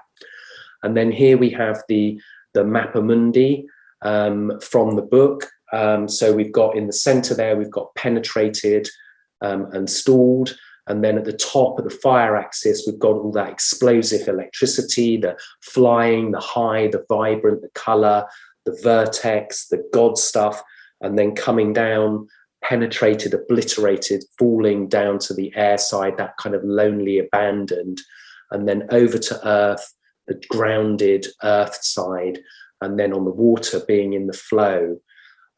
Speaker 4: And then here we have the Mappa Mundi from the book. So we've got in the center there, we've got penetrated and stalled. And then at the top of the fire axis, we've got all that explosive electricity, the flying, the high, the vibrant, the color, the vertex, the God stuff, and then coming down, penetrated, obliterated, falling down to the air side, that kind of lonely, abandoned, and then over to earth, the grounded earth side, and then on the water being in the flow.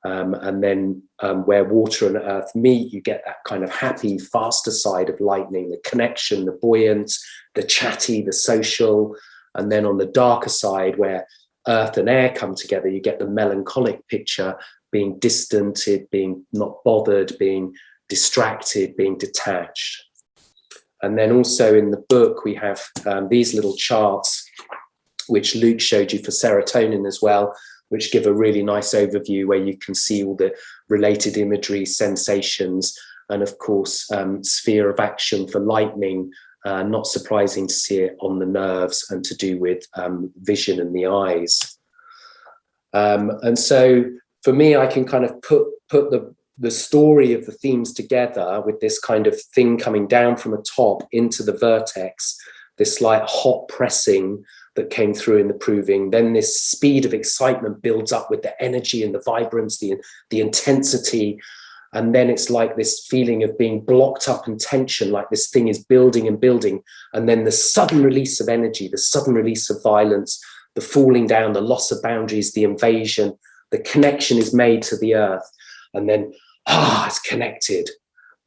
Speaker 4: And then where water and earth meet, you get that kind of happy, faster side of lightning, the connection, the buoyant, the chatty, the social. And then on the darker side, where earth and air come together, you get the melancholic picture, being distanted, being not bothered, being distracted, being detached. And then also in the book, we have these little charts, which Luke showed you for serotonin as well, which give a really nice overview where you can see all the related imagery, sensations, and of course, sphere of action for lightning, not surprising to see it on the nerves and to do with vision and the eyes. And so for me, I can kind of put the story of the themes together with this kind of thing coming down from the top into the vertex, this like hot pressing that came through in the proving. Then this speed of excitement builds up with the energy and the vibrance, the intensity. And then it's like this feeling of being blocked up in tension, like this thing is building and building. And then the sudden release of energy, the sudden release of violence, the falling down, the loss of boundaries, the invasion, the connection is made to the earth. And then, it's connected.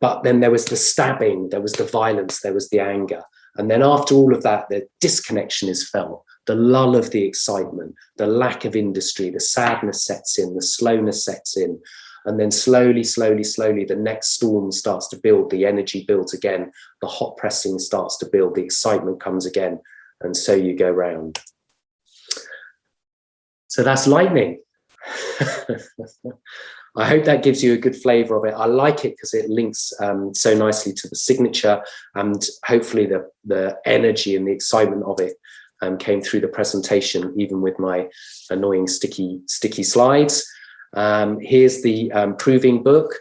Speaker 4: But then there was the stabbing, there was the violence, there was the anger. And then after all of that, the disconnection is felt, the lull of the excitement, the lack of industry, the sadness sets in, the slowness sets in. And then slowly, slowly, slowly, the next storm starts to build, the energy builds again, the hot pressing starts to build, the excitement comes again. And so you go round. So that's lightning. I hope that gives you a good flavor of it. I like it because it links so nicely to the signature, and hopefully the energy and the excitement of it came through the presentation, even with my annoying sticky slides. Here's the proving book.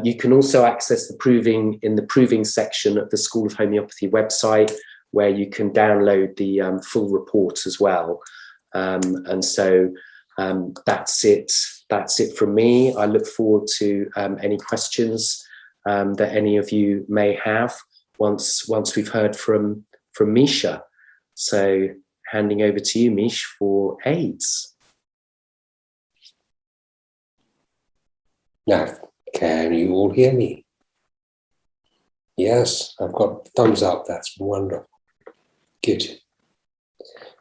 Speaker 4: You can also access the proving in the proving section of the School of Homeopathy website, where you can download the full report as well. And so that's it. That's it from me. I look forward to any questions that any of you may have once we've heard from Misha. So handing over to you, Mish, for AIDS.
Speaker 5: Now, can you all hear me? Yes, I've got thumbs up. That's wonderful. Good.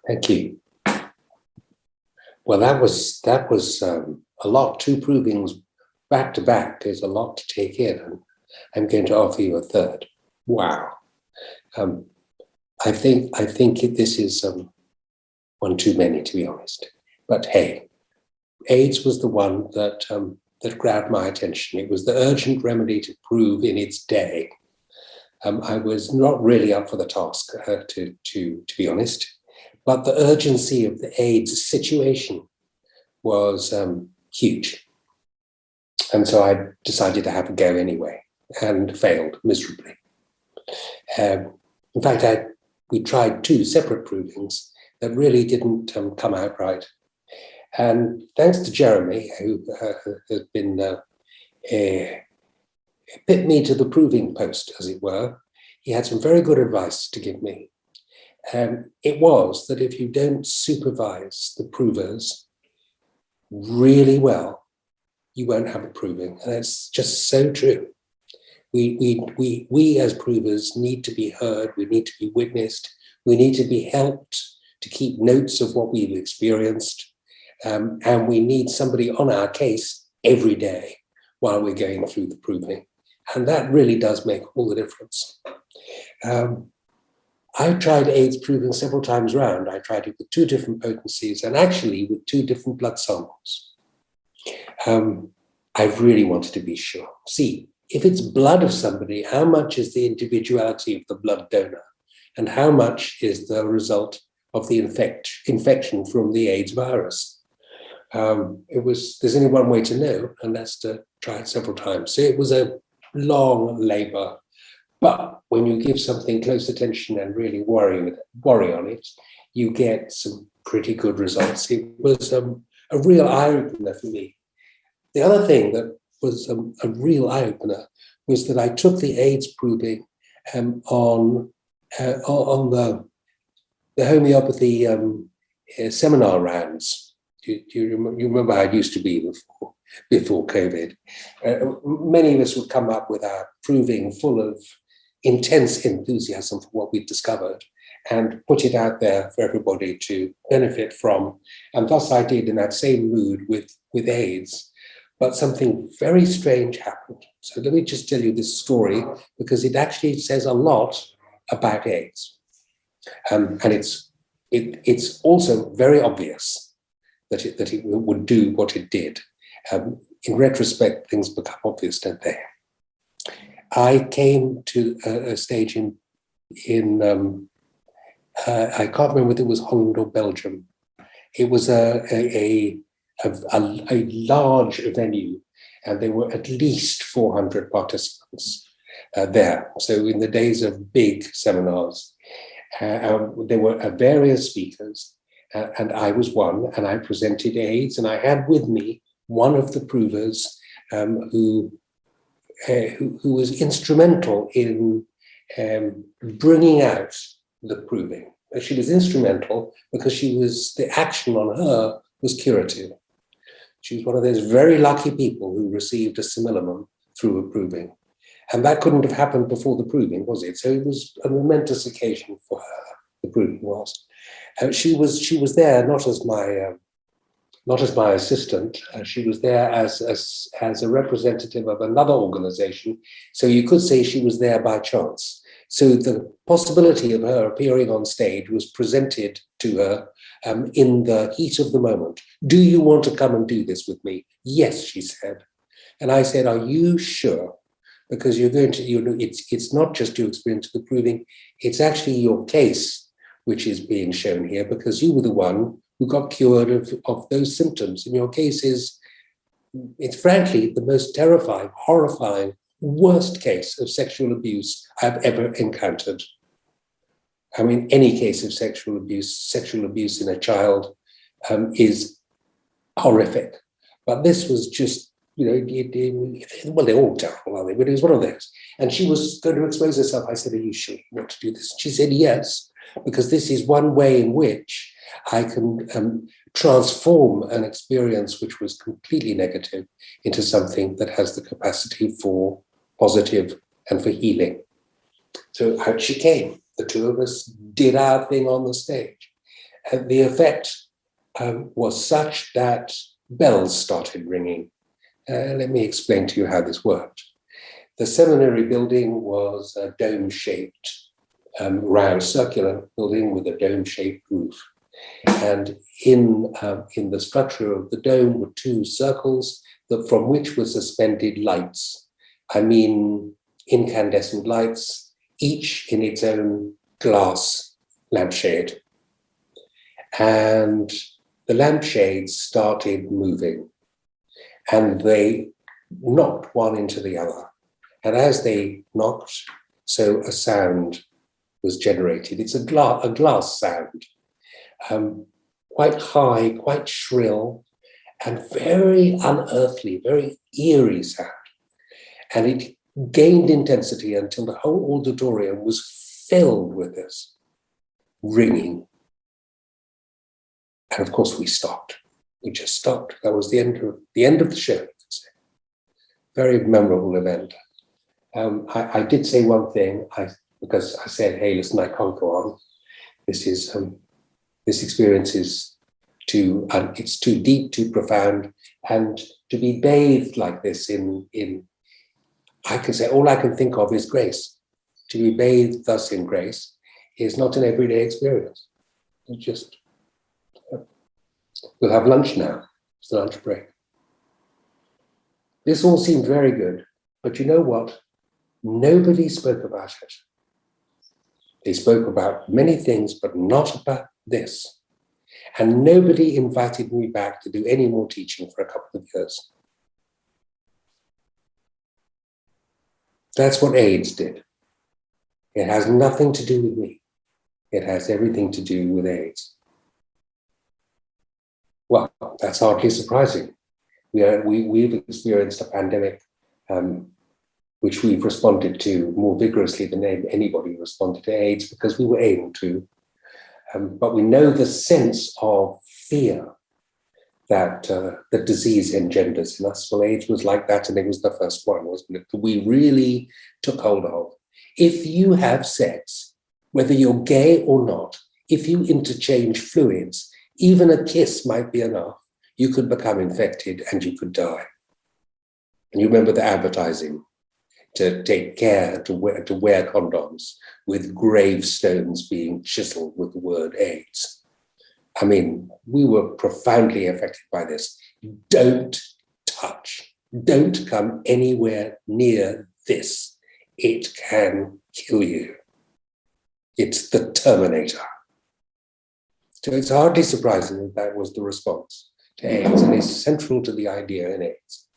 Speaker 5: Thank you. Well, that was a lot. 2 provings back to back. There's a lot to take in, and I'm going to offer you a third. Wow. I think this is one too many, to be honest. But hey, AIDS was the one that grabbed my attention. It was the urgent remedy to prove in its day. I was not really up for the task, to be honest. But the urgency of the AIDS situation was huge. And so I decided to have a go anyway, and failed miserably. In fact, we tried 2 separate provings that really didn't come out right. And thanks to Jeremy, who has been put me to the proving post, as it were, he had some very good advice to give me. It was that if you don't supervise the provers really well, you won't have a proving. And that's just so true. We as provers need to be heard, we need to be witnessed, we need to be helped to keep notes of what we've experienced, and we need somebody on our case every day while we're going through the proving. And that really does make all the difference. I've tried AIDS proving several times around. I tried it with 2 different potencies and actually with 2 different blood samples. I really wanted to be sure. See, if it's blood of somebody, how much is the individuality of the blood donor? And how much is the result of the infection from the AIDS virus? There's only one way to know, and that's to try it several times. So it was a long labor. But when you give something close attention and really worry on it, you get some pretty good results. It was a real eye-opener for me. The other thing that was a real eye-opener was that I took the AIDS proving on the homeopathy seminar rounds. You remember how it used to be before COVID? Many of us would come up with our proving full of intense enthusiasm for what we've discovered and put it out there for everybody to benefit from. And thus I did in that same mood with AIDS. But something very strange happened. So let me just tell you this story because it actually says a lot about AIDS. And it's also very obvious that it would do what it did. In retrospect, things become obvious, don't they? I came to a stage in I can't remember whether it was Holland or Belgium. It was a large venue, and there were at least 400 participants there. So in the days of big seminars, there were various speakers, and I was one, and I presented AIDS, and I had with me one of the provers who was instrumental in bringing out the proving. She was instrumental because the action on her was curative. She was one of those very lucky people who received a simillimum through a proving. And that couldn't have happened before the proving, was it? So it was a momentous occasion for her, the proving was. She was there not as my assistant. She was there as a representative of another organization. So you could say she was there by chance. So the possibility of her appearing on stage was presented to her in the heat of the moment. Do you want to come and do this with me? Yes, she said. And I said, are you sure? Because you're going to, it's not just your experience of the proving, it's actually your case which is being shown here, because you were the one who got cured of those symptoms. And your case it's frankly the most terrifying, horrifying, worst case of sexual abuse I've ever encountered. I mean, any case of sexual abuse in a child is horrific. But this was just, well, they're all terrible, aren't they? But it was one of those. And she was going to expose herself. I said, are you sure you want to do this? She said, yes, because this is one way in which I can transform an experience which was completely negative into something that has the capacity for positive and for healing. So out she came. The two of us did our thing on the stage. And the effect was such that bells started ringing. Let me explain to you how this worked. The seminary building was a dome-shaped, round circular building with a dome-shaped roof. And in the structure of the dome were 2 circles from which were suspended lights. I mean, incandescent lights, each in its own glass lampshade. And the lampshades started moving, and they knocked one into the other. And as they knocked, so a sound was generated. It's a glass sound, quite high, quite shrill, and very unearthly, very eerie sound. And it gained intensity until the whole auditorium was filled with this ringing. And of course, we stopped. We just stopped. That was the end of the show, you could say. Very memorable event. I did say one thing, because I said, hey, listen, I can't go on. This experience is it's too deep, too profound, and to be bathed like this in I can say, all I can think of is grace. To be bathed thus in grace is not an everyday experience. It's just, we'll have lunch now. It's the lunch break. This all seemed very good, but you know what? Nobody spoke about it. They spoke about many things, but not about this. And nobody invited me back to do any more teaching for a couple of years. That's what AIDS did. It has nothing to do with me. It has everything to do with AIDS. Well, that's hardly surprising. We've experienced a pandemic which we've responded to more vigorously than anybody responded to AIDS, because we were able to. But we know the sense of fear that the disease engenders in us. Well, AIDS was like that, and it was the first one, wasn't it? That we really took hold of. If you have sex, whether you're gay or not, if you interchange fluids, even a kiss might be enough. You could become infected and you could die. And you remember the advertising to take care to wear condoms with gravestones being chiseled with the word AIDS. I mean, we were profoundly affected by this. Don't touch, don't come anywhere near this. It can kill you. It's the Terminator. So it's hardly surprising that that was the response to AIDS, and is central to the idea in AIDS.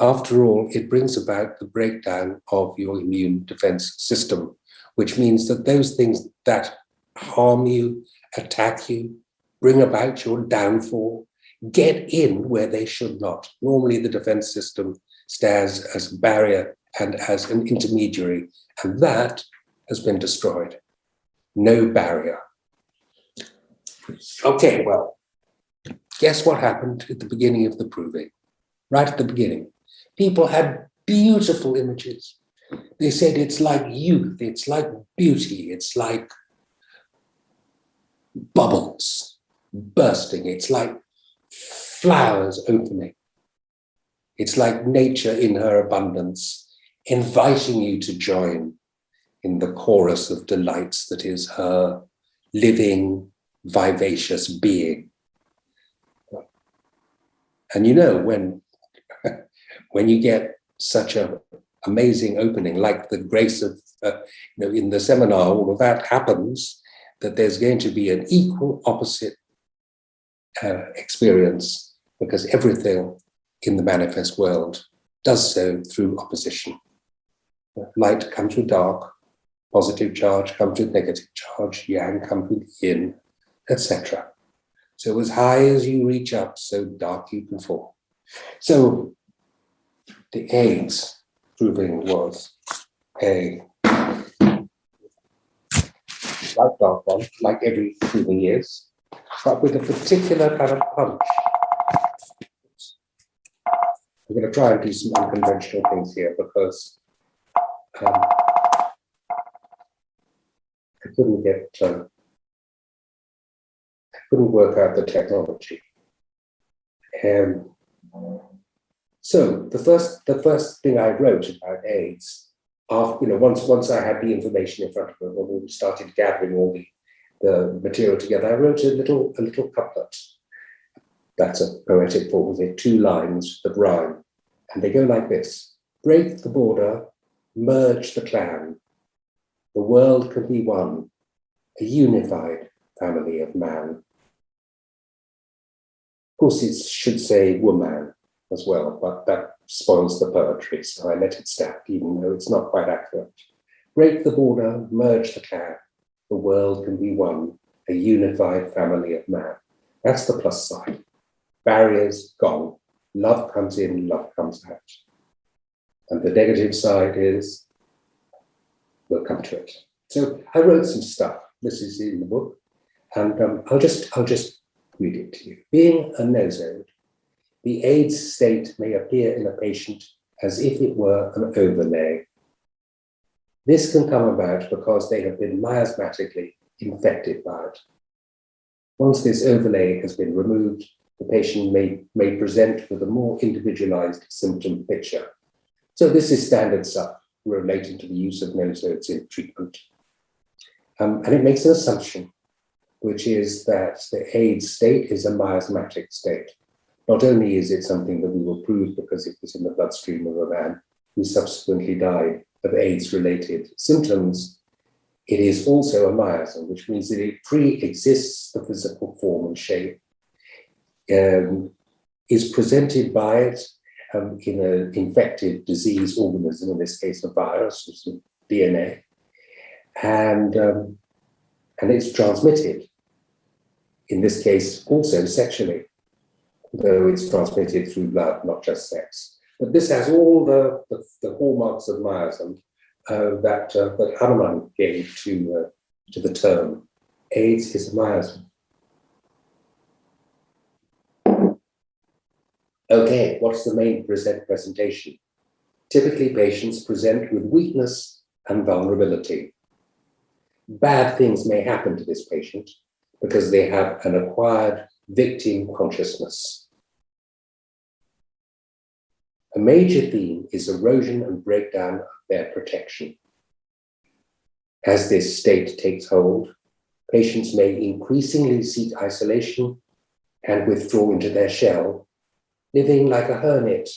Speaker 5: After all, it brings about the breakdown of your immune defense system, which means that those things that harm you, attack you, bring about your downfall, get in where they should not. Normally, the defense system stands as a barrier and as an intermediary, and that has been destroyed. No barrier. Okay, well, guess what happened at the beginning of the proving? Right at the beginning. People had beautiful images. They said it's like youth, it's like beauty, it's like bubbles bursting, it's like flowers opening. It's like nature in her abundance, inviting you to join in the chorus of delights that is her living, vivacious being. And you know, when you get such an amazing opening, like the grace of, in the seminar, all of that happens, that there's going to be an equal opposite experience, because everything in the manifest world does so through opposition. Light comes with dark, positive charge comes with negative charge, yang comes with yin, etc. So as high as you reach up, so dark you can fall. So the AIDS proving was a like dark one, like every proving is, but with a particular kind of punch. I'm going to try and do some unconventional things here, because I couldn't work out the technology. So the first thing I wrote about AIDS, after, once I had the information in front of me, when we started gathering all the material together, I wrote a little couplet. That's a poetic form. They're 2 lines that rhyme, and they go like this: break the border, merge the clan. The world can be one, a unified family of man. Of course, it should say woman as well, but that spoils the poetry, so I let it stand, even though it's not quite accurate. Break the border, merge the clan. the world can be one, a unified family of man. That's the plus side. Barriers gone. Love comes in, love comes out. And the negative side is, we'll come to it. So I wrote some stuff. This is in the book. And I'll just read it to you. Being a nosode, the AIDS state may appear in a patient as if it were an overlay. This can come about because they have been miasmatically infected by it. Once this overlay has been removed, the patient may present with a more individualized symptom picture. So this is standard stuff relating to the use of nosodes in treatment. And it makes an assumption, which is that the AIDS state is a miasmatic state. Not only is it something that we will prove because it was in the bloodstream of a man who subsequently died of AIDS-related symptoms, it is also a miasm, which means that it pre-exists the physical form and shape, is presented by it in an infected disease organism, in this case a virus, or some DNA, and it's transmitted, in this case also sexually, though it's transmitted through blood, not just sex. But this has all the hallmarks of miasm that Hanuman gave to the term. AIDS is a miasm. Okay, what's the main presentation? Typically, patients present with weakness and vulnerability. Bad things may happen to this patient because they have an acquired victim consciousness. A major theme is erosion and breakdown of their protection. As this state takes hold, patients may increasingly seek isolation and withdraw into their shell, living like a hermit.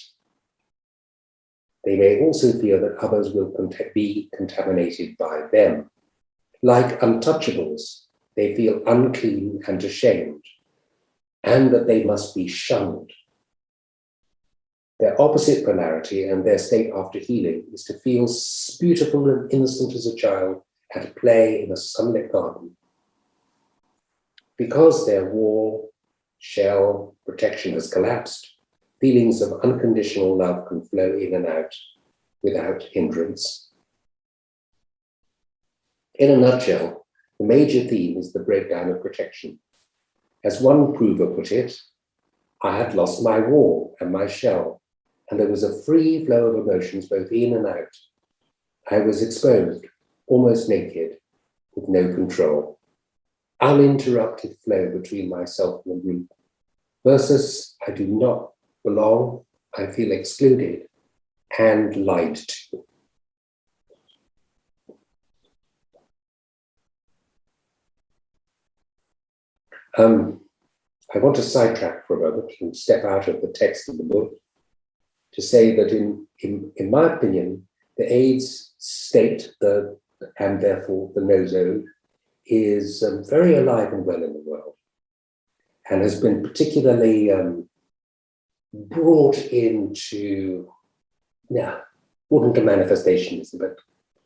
Speaker 5: They may also fear that others will be contaminated by them. Like untouchables, they feel unclean and ashamed, and that they must be shunned. Their opposite polarity and their state after healing is to feel beautiful and innocent as a child at play in a sunlit garden. Because their wall, shell, protection has collapsed, feelings of unconditional love can flow in and out without hindrance. In a nutshell, the major theme is the breakdown of protection. As one prover put it, I had lost my wall and my shell, and there was a free flow of emotions both in and out. I was exposed, almost naked, with no control. Uninterrupted flow between myself and the group. Versus, I do not belong, I feel excluded and lied to. I want to sidetrack for a moment and step out of the text of the book to say that in my opinion, the AIDS state, and therefore the nosode, is very alive and well in the world and has been particularly brought into, brought into manifestation is a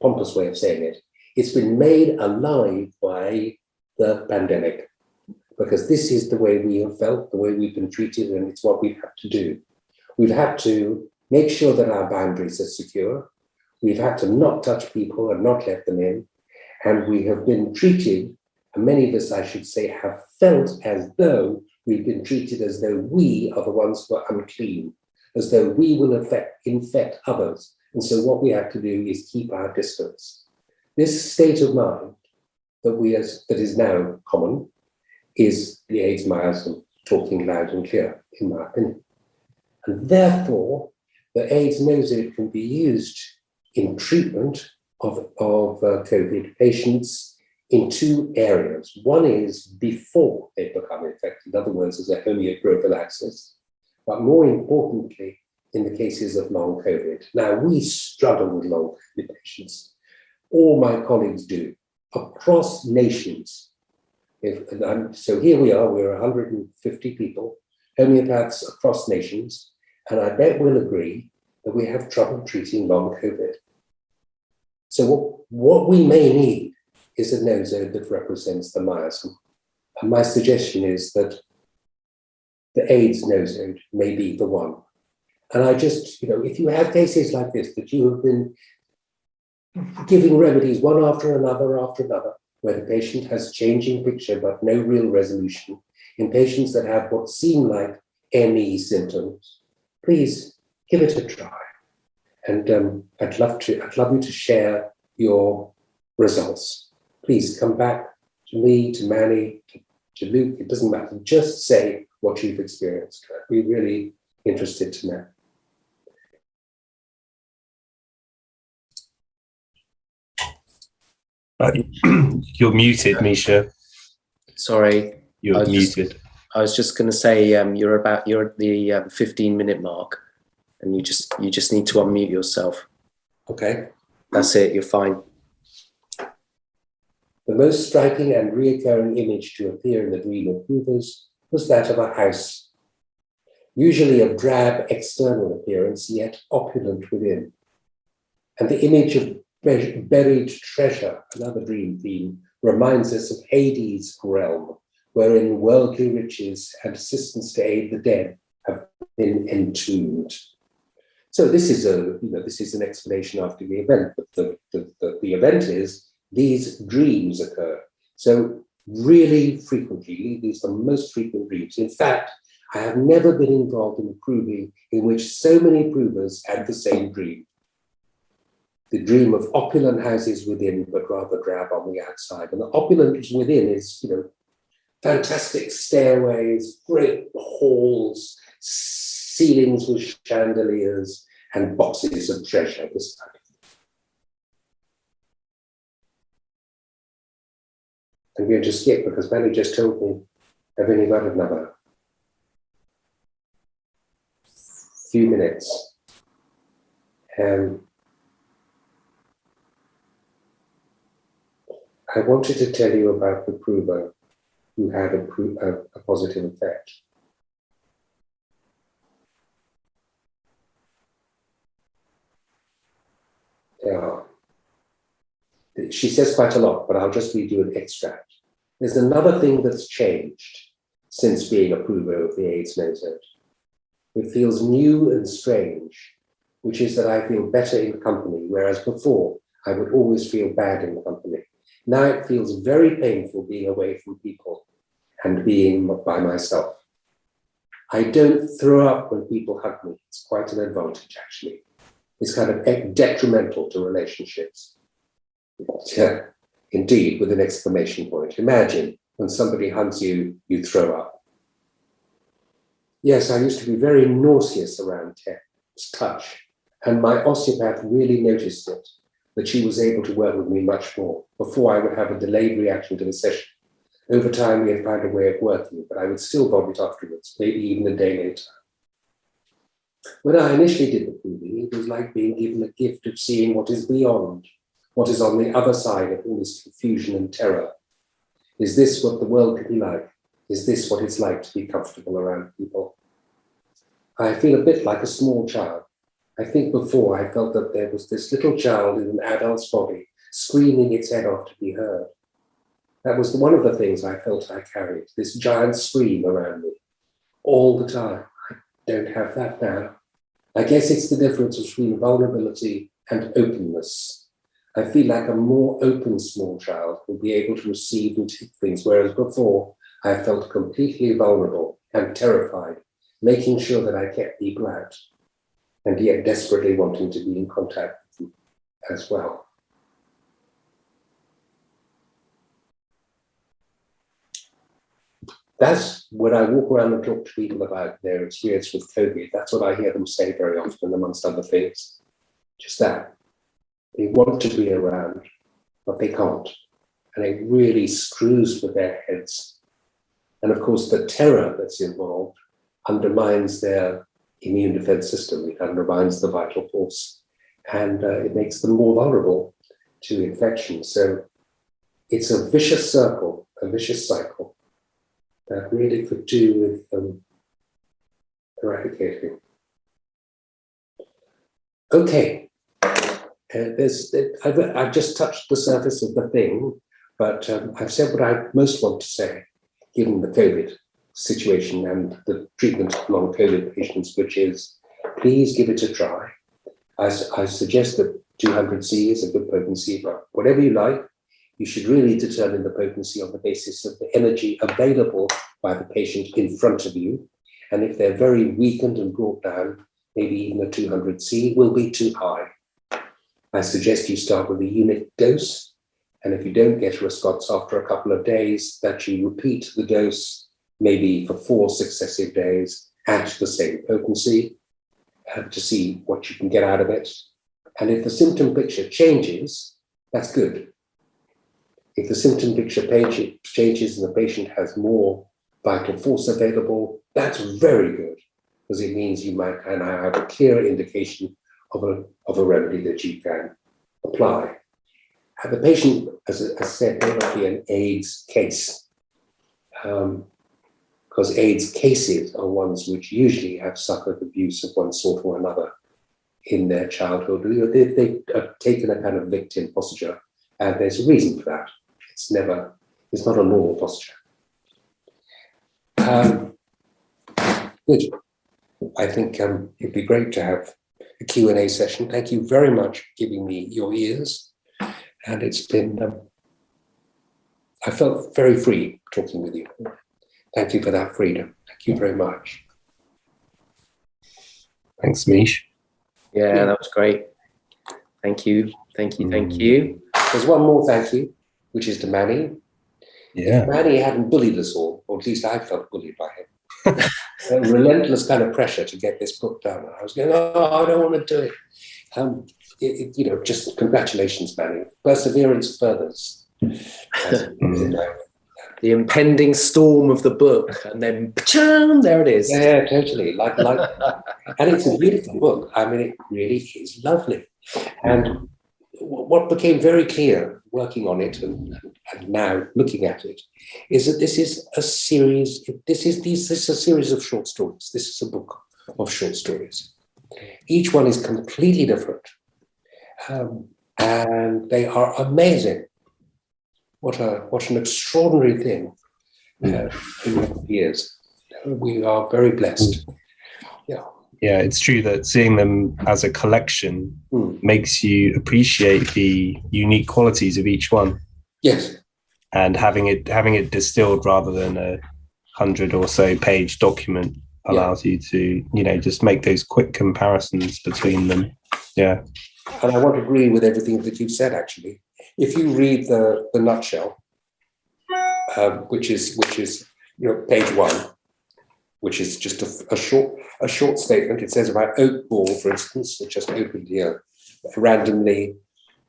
Speaker 5: pompous way of saying it. It's been made alive by the pandemic, because this is the way we have felt, the way we've been treated, and it's what we've had to do. We've had to make sure that our boundaries are secure. We've had to not touch people and not let them in. And we have been treated, and many of us, I should say, have felt as though we've been treated as though we are the ones who are unclean, as though we will infect others. And so what we have to do is keep our distance. This state of mind that is now common is the AIDS miasm talking loud and clear, in my opinion. And therefore, the AIDS nosode can be used in treatment of COVID patients in two areas. One is before they become infected, in other words, as a homeoprophylaxis, but more importantly, in the cases of long COVID. Now, we struggle with long COVID patients. All my colleagues do, across nations. So here we are, we're 150 people, homeopaths across nations, and I bet we'll agree that we have trouble treating long COVID. So what we may need is a nosode that represents the miasm. And my suggestion is that the AIDS nosode may be the one. And I just, if you have cases like this, that you have been giving remedies one after another, where the patient has changing picture but no real resolution, in patients that have what seem like ME symptoms, please give it a try. And I'd love you to share your results. Please come back to me, to Manny, to Luke, it doesn't matter. Just say what you've experienced. I'd be really interested to know.
Speaker 3: You're muted, Misha.
Speaker 4: Sorry.
Speaker 3: You're muted.
Speaker 4: I was just going to say you're at the 15-minute mark, and you just need to unmute yourself.
Speaker 5: Okay.
Speaker 4: That's it. You're fine.
Speaker 5: The most striking and reoccurring image to appear in the dream of provers was that of a house, usually of drab external appearance, yet opulent within. And the image of buried treasure, another dream theme, reminds us of Hades' realm, wherein worldly riches and assistance to aid the dead have been entombed. So this is an explanation after the event, but the event is these dreams occur. So really frequently, these are the most frequent dreams. In fact, I have never been involved in a proving in which so many provers had the same dream. The dream of opulent houses within, but rather drab on the outside. And the opulence within is, fantastic stairways, great halls, ceilings with chandeliers, and boxes of treasure, this type of thing. I'm going to skip because Manny just told me I've only got another few minutes. I wanted to tell you about the prover who had a positive effect. Yeah. She says quite a lot, but I'll just read you an extract. There's another thing that's changed since being a prover of the AIDS nosode. It feels new and strange, which is that I feel better in company, whereas before I would always feel bad in company. Now it feels very painful being away from people and being by myself. I don't throw up when people hug me. It's quite an advantage, actually. It's kind of detrimental to relationships. Yeah, indeed, with an exclamation point. Imagine when somebody hugs you, you throw up. Yes, I used to be very nauseous around touch, and my osteopath really noticed it, that she was able to work with me much more. Before I would have a delayed reaction to the session. Over time, we had found a way of working, but I would still vomit afterwards, maybe even a day later. When I initially did the proving, it was like being given a gift of seeing what is beyond, what is on the other side of all this confusion and terror. Is this what the world could be like? Is this what it's like to be comfortable around people? I feel a bit like a small child. I think before I felt that there was this little child in an adult's body screaming its head off to be heard. That was one of the things I felt I carried, this giant scream around me all the time. I don't have that now. I guess it's the difference between vulnerability and openness. I feel like a more open small child will be able to receive and take things, whereas before I felt completely vulnerable and terrified, making sure that I kept people out, and yet desperately wanting to be in contact with them as well. That's when I walk around and talk to people about their experience with COVID. That's what I hear them say very often, amongst other things. Just that. They want to be around, but they can't. And it really screws with their heads. And of course, the terror that's involved undermines their immune defense system. It undermines the vital force. And it makes them more vulnerable to infection. So it's a vicious circle, a vicious cycle that really could do with eradicating. Okay, I've just touched the surface of the thing. But I've said what I most want to say, given the COVID situation and the treatment of long COVID patients, which is, please give it a try. I suggest that 200C is a good potency, but whatever you like, you should really determine the potency on the basis of the energy available by the patient in front of you. And if they're very weakened and brought down, maybe even a 200C will be too high. I suggest you start with a unit dose. And if you don't get a response after a couple of days, that you repeat the dose, maybe for 4 successive days at the same potency to see what you can get out of it. And if the symptom picture changes, that's good. If the symptom picture changes and the patient has more vital force available, that's very good, because it means you might have a clear indication of a remedy that you can apply. And the patient, as I said, may not be an AIDS case, because AIDS cases are ones which usually have suffered abuse of one sort or another in their childhood. They've taken a kind of victim posture, and there's a reason for that. It's not a normal posture. Good. I think it'd be great to have a Q&A session. Thank you very much for giving me your ears. And it's been, I felt very free talking with you. Thank you for that freedom. Thank you very much.
Speaker 3: Thanks, Mish.
Speaker 4: Yeah, that was great. Thank you. Thank you. Thank you.
Speaker 5: There's one more thank you, which is to Manny.
Speaker 3: Yeah.
Speaker 5: If Manny hadn't bullied us all, or at least I felt bullied by him. A relentless kind of pressure to get this book done. I was going, I don't want to do it. Just congratulations, Manny. Perseverance furthers.
Speaker 4: The impending storm of the book, and then there it is.
Speaker 5: Yeah, totally. Like, and it's a beautiful book. I mean, it really is lovely. And what became very clear working on it and now looking at it is that this is a series. This is a series of short stories. This is a book of short stories. Each one is completely different, and they are amazing. What an extraordinary thing in years. We are very blessed. Yeah.
Speaker 3: Yeah, it's true that seeing them as a collection makes you appreciate the unique qualities of each one.
Speaker 5: Yes.
Speaker 3: And having it distilled rather than a 100 or so page document allows you to, just make those quick comparisons between them. Yeah.
Speaker 5: And I want to agree with everything that you've said, actually. If you read the nutshell, which is page 1, which is just a short statement. It says about oak ball, for instance, it just opened here randomly.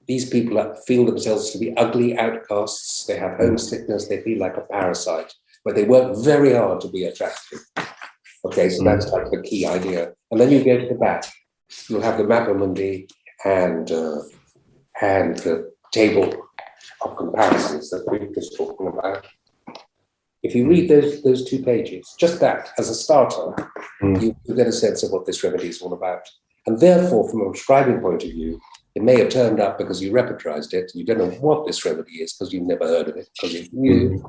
Speaker 5: These people feel themselves to be ugly outcasts. They have homesickness. They feel like a parasite, but they work very hard to be attractive. Okay, so that's like the key idea. And then you go to the back. You'll have the Mappamundi and the table of comparisons that we were just talking about. If you read those 2 pages, just that as a starter, you get a sense of what this remedy is all about. And therefore, from a prescribing point of view, it may have turned up because you repertorized it. You don't know what this remedy is because you've never heard of it, because it's new.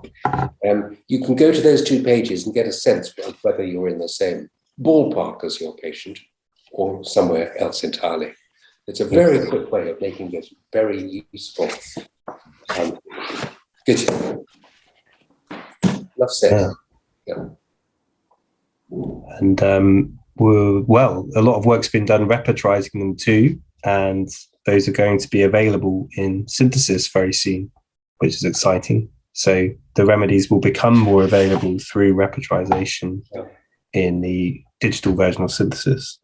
Speaker 5: You can go to those 2 pages and get a sense of whether you're in the same ballpark as your patient or somewhere else entirely. It's a very quick way of making this very useful. Good. Enough said. Yeah.
Speaker 3: And a lot of work's been done repertorizing them too, and those are going to be available in synthesis very soon, which is exciting. So the remedies will become more available through repertorization in the digital version of synthesis.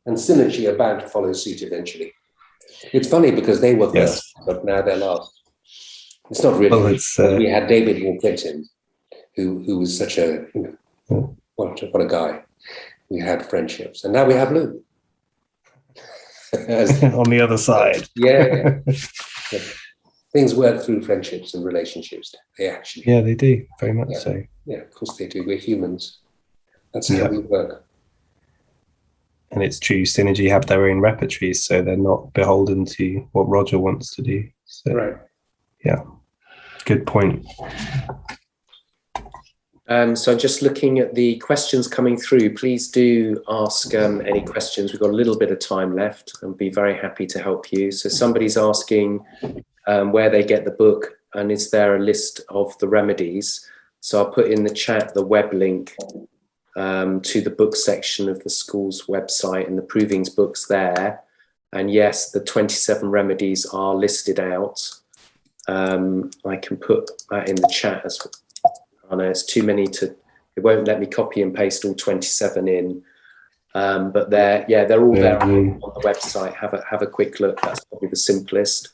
Speaker 5: And Synergy are bound to follow suit eventually. It's funny because they were first, but now they're last. It's not really. We had David Walkentin, who was such a, what a guy. We had friendships, and now we have Luke.
Speaker 3: On the other side.
Speaker 5: Yeah. Things work through friendships and relationships. They actually.
Speaker 3: Yeah, they do, very much so.
Speaker 5: Yeah, of course they do. We're humans. That's how we work.
Speaker 3: And it's true, Synergy have their own repertories, so they're not beholden to what Roger wants to do. So,
Speaker 5: right.
Speaker 3: Yeah. Good point.
Speaker 4: So I'm just looking at the questions coming through. Please do ask any questions. We've got a little bit of time left. I'll be very happy to help you. So somebody's asking where they get the book and is there a list of the remedies? So I'll put in the chat the web link to the book section of the school's website, and the Provings book's there. And yes, the 27 remedies are listed out. I can put that in the chat as well. I know it's too many it won't let me copy and paste all 27 in. But they're all there on the website. Have a quick look. That's probably the simplest.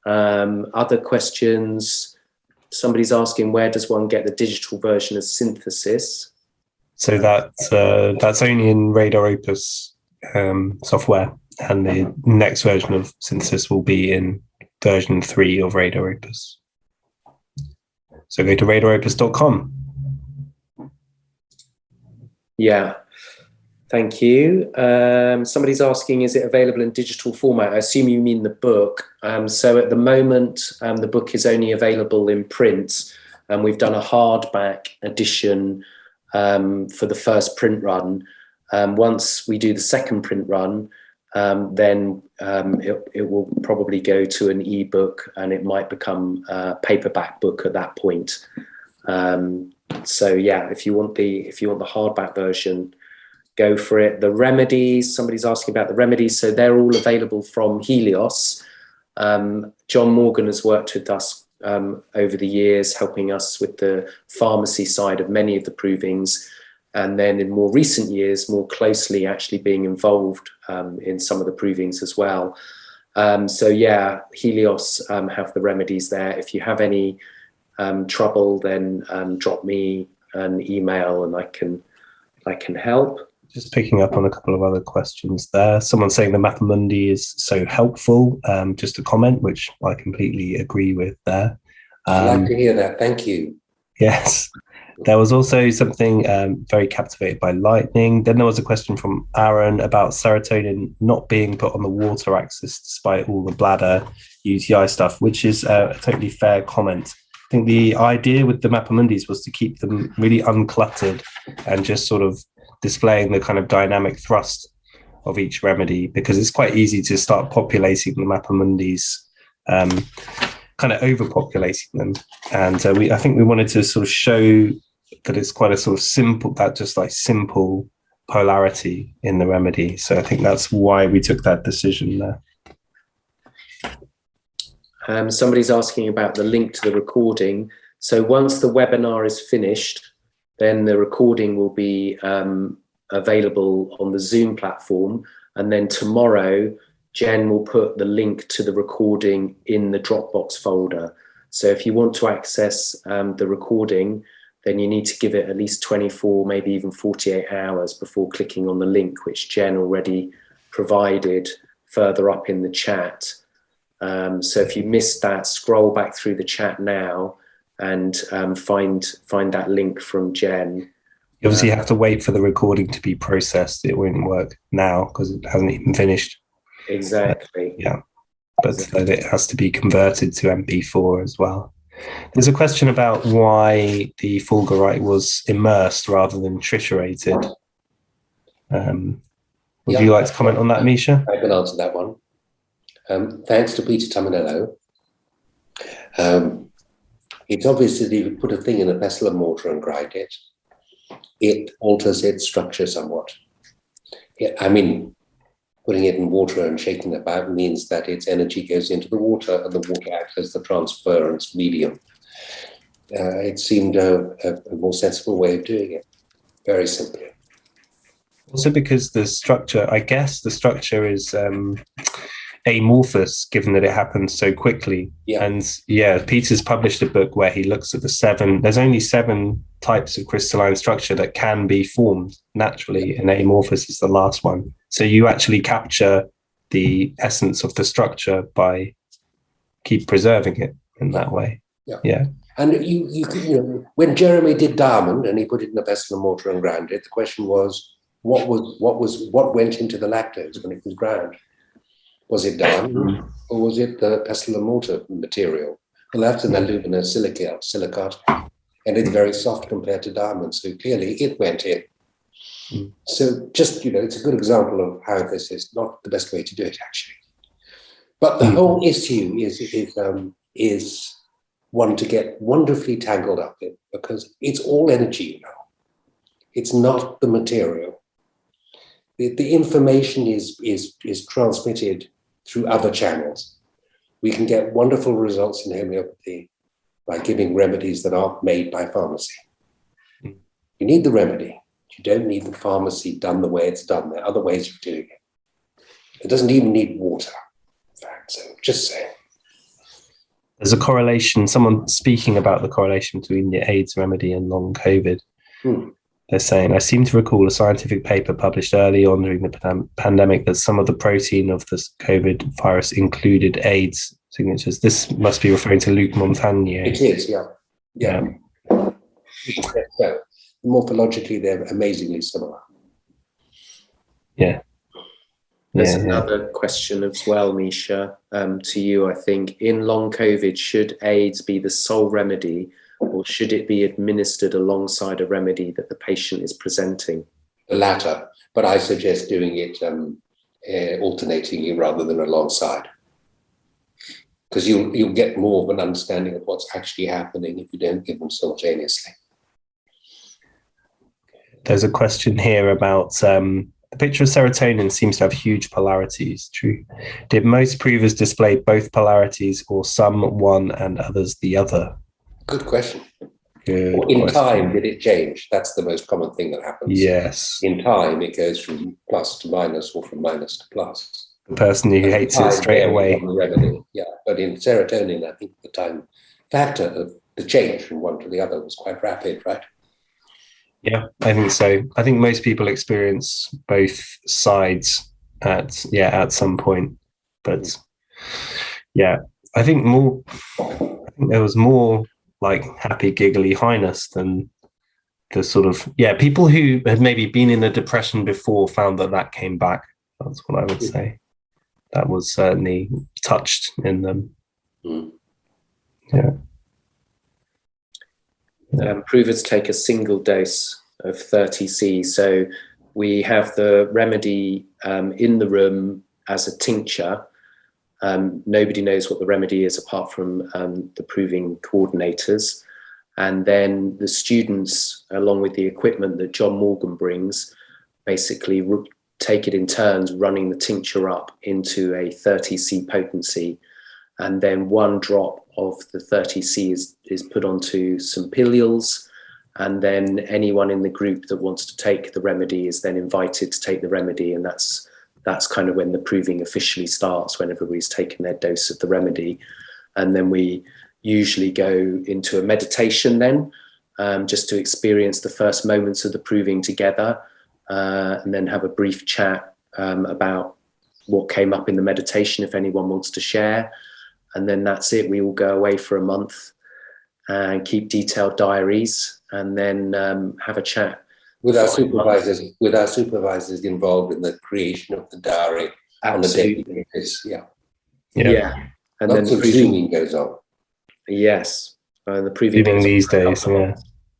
Speaker 4: Other questions? Somebody's asking, where does one get the digital version of Synthesis?
Speaker 3: So that's only in Radar Opus software, and the next version of Synthesis will be in version 3 of Radar Opus. So go to radaropus.com.
Speaker 4: Yeah, thank you. Somebody's asking, is it available in digital format? I assume you mean the book. So at the moment, the book is only available in print, and we've done a hardback edition for the first print run. Once we do the second print run, then it will probably go to an ebook, and it might become a paperback book at that point. So yeah, if you want the hardback version, go for it. The remedies, somebody's asking about the remedies. So they're all available from Helios. John Morgan has worked with us over the years, helping us with the pharmacy side of many of the provings. And then in more recent years, more closely actually being involved in some of the provings as well. So yeah, Helios have the remedies there. If you have any trouble, then drop me an email and I can help.
Speaker 3: Just picking up on a couple of other questions there. Someone saying the Mappamundi is so helpful. Just a comment, which I completely agree with there.
Speaker 5: I'd like to hear that. Thank you.
Speaker 3: Yes. There was also something very captivated by lightning. Then there was a question from Aaron about serotonin not being put on the water axis despite all the bladder UTI stuff, which is a totally fair comment. I think the idea with the Mappamundis was to keep them really uncluttered and just sort of displaying the kind of dynamic thrust of each remedy, because it's quite easy to start populating the Mappamundis, kind of overpopulating them. And I think we wanted to sort of show that it's quite a sort of simple polarity in the remedy. So I think that's why we took that decision there.
Speaker 4: Somebody's asking about the link to the recording. So once the webinar is finished, then the recording will be available on the Zoom platform. And then tomorrow, Jen will put the link to the recording in the Dropbox folder. So if you want to access the recording, then you need to give it at least 24, maybe even 48 hours before clicking on the link, which Jen already provided further up in the chat. So if you missed that, scroll back through the chat now and find that link from Jen.
Speaker 3: You obviously have to wait for the recording to be processed. It won't work now because it hasn't even finished.
Speaker 4: Exactly.
Speaker 3: Yeah, but it has to be converted to MP4 as well. There's a question about why the fulgurite was immersed rather than triturated. Would you like to comment on that, Misha?
Speaker 5: I can answer that one. Thanks to Peter Tamanello. It's obvious that if you put a thing in a pestle and mortar and grind it, it alters its structure somewhat. I mean, putting it in water and shaking it about means that its energy goes into the water and the water acts as the transference medium. It seemed a more sensible way of doing it, very simply.
Speaker 3: Also because the structure is amorphous, given that it happens so quickly.
Speaker 5: Yeah.
Speaker 3: And yeah, Peter's published a book where he looks at there's only 7 types of crystalline structure that can be formed naturally, and amorphous is the last one. So you actually capture the essence of the structure by keep preserving it in that way. Yeah.
Speaker 5: And you when Jeremy did diamond and he put it in a pestle and mortar and ground it, the question was, what went into the lactose when it was ground? Was it diamond or was it the pestle and mortar material? Well, that's an aluminosilicate, and it's very soft compared to diamond. So clearly it went in. So just, it's a good example of how this is not the best way to do it, actually. But the whole issue is one to get wonderfully tangled up in, because it's all energy, It's not the material. The information is transmitted through other channels. We can get wonderful results in homeopathy by giving remedies that aren't made by pharmacy. You need the remedy. You don't need the pharmacy done the way it's done. There are other ways of doing it. It doesn't even need water, in fact. So just saying.
Speaker 3: There's a correlation, someone speaking about the correlation between the AIDS remedy and long COVID. They're saying, I seem to recall a scientific paper published early on during the pandemic that some of the protein of the COVID virus included AIDS signatures. This must be referring to Luke Norland.
Speaker 5: It is, yeah. So, morphologically, they're amazingly similar.
Speaker 3: Yeah.
Speaker 4: There's another question as well, Misha, to you, I think. In long COVID, should AIDS be the sole remedy, or should it be administered alongside a remedy that the patient is presenting?
Speaker 5: The latter, but I suggest doing it alternatingly rather than alongside, because you'll get more of an understanding of what's actually happening if you don't give them simultaneously.
Speaker 3: There's a question here about the picture of serotonin seems to have huge polarities. True. Did most provers display both polarities, or some one and others the other?
Speaker 5: Good question.
Speaker 3: In
Speaker 5: time, did it change? That's the most common thing that happens.
Speaker 3: Yes.
Speaker 5: In time, it goes from plus to minus or from minus to plus.
Speaker 3: The person who hates it straight away.
Speaker 5: Yeah, but in serotonin, I think the time factor of the change from one to the other was quite rapid, right?
Speaker 3: Yeah, I think so. I think most people experience both sides at some point. But yeah, I think there was more like happy, giggly highness than the sort of, people who had maybe been in a depression before found that came back. That's what I would say. That was certainly touched in them. Yeah.
Speaker 4: Provers take a single dose of 30C. So we have the remedy in the room as a tincture. Nobody knows what the remedy is apart from the proving coordinators. And then the students, along with the equipment that John Morgan brings, basically take it in turns, running the tincture up into a 30C potency. And then one drop of the 30C is put onto some pilules. And then anyone in the group that wants to take the remedy is then invited to take the remedy. And that's kind of when the proving officially starts, when everybody's taken their dose of the remedy. And then we usually go into a meditation then, just to experience the first moments of the proving together, and then have a brief chat about what came up in the meditation, if anyone wants to share. And then that's it. We all go away for a month and keep detailed diaries, and then have a chat.
Speaker 5: With our supervisors involved in the creation of the diary.
Speaker 4: Absolutely.
Speaker 5: On a daily basis.
Speaker 4: Yeah. And
Speaker 5: lots
Speaker 4: then
Speaker 5: of zooming goes on.
Speaker 4: Yes. And the proving
Speaker 3: these days, There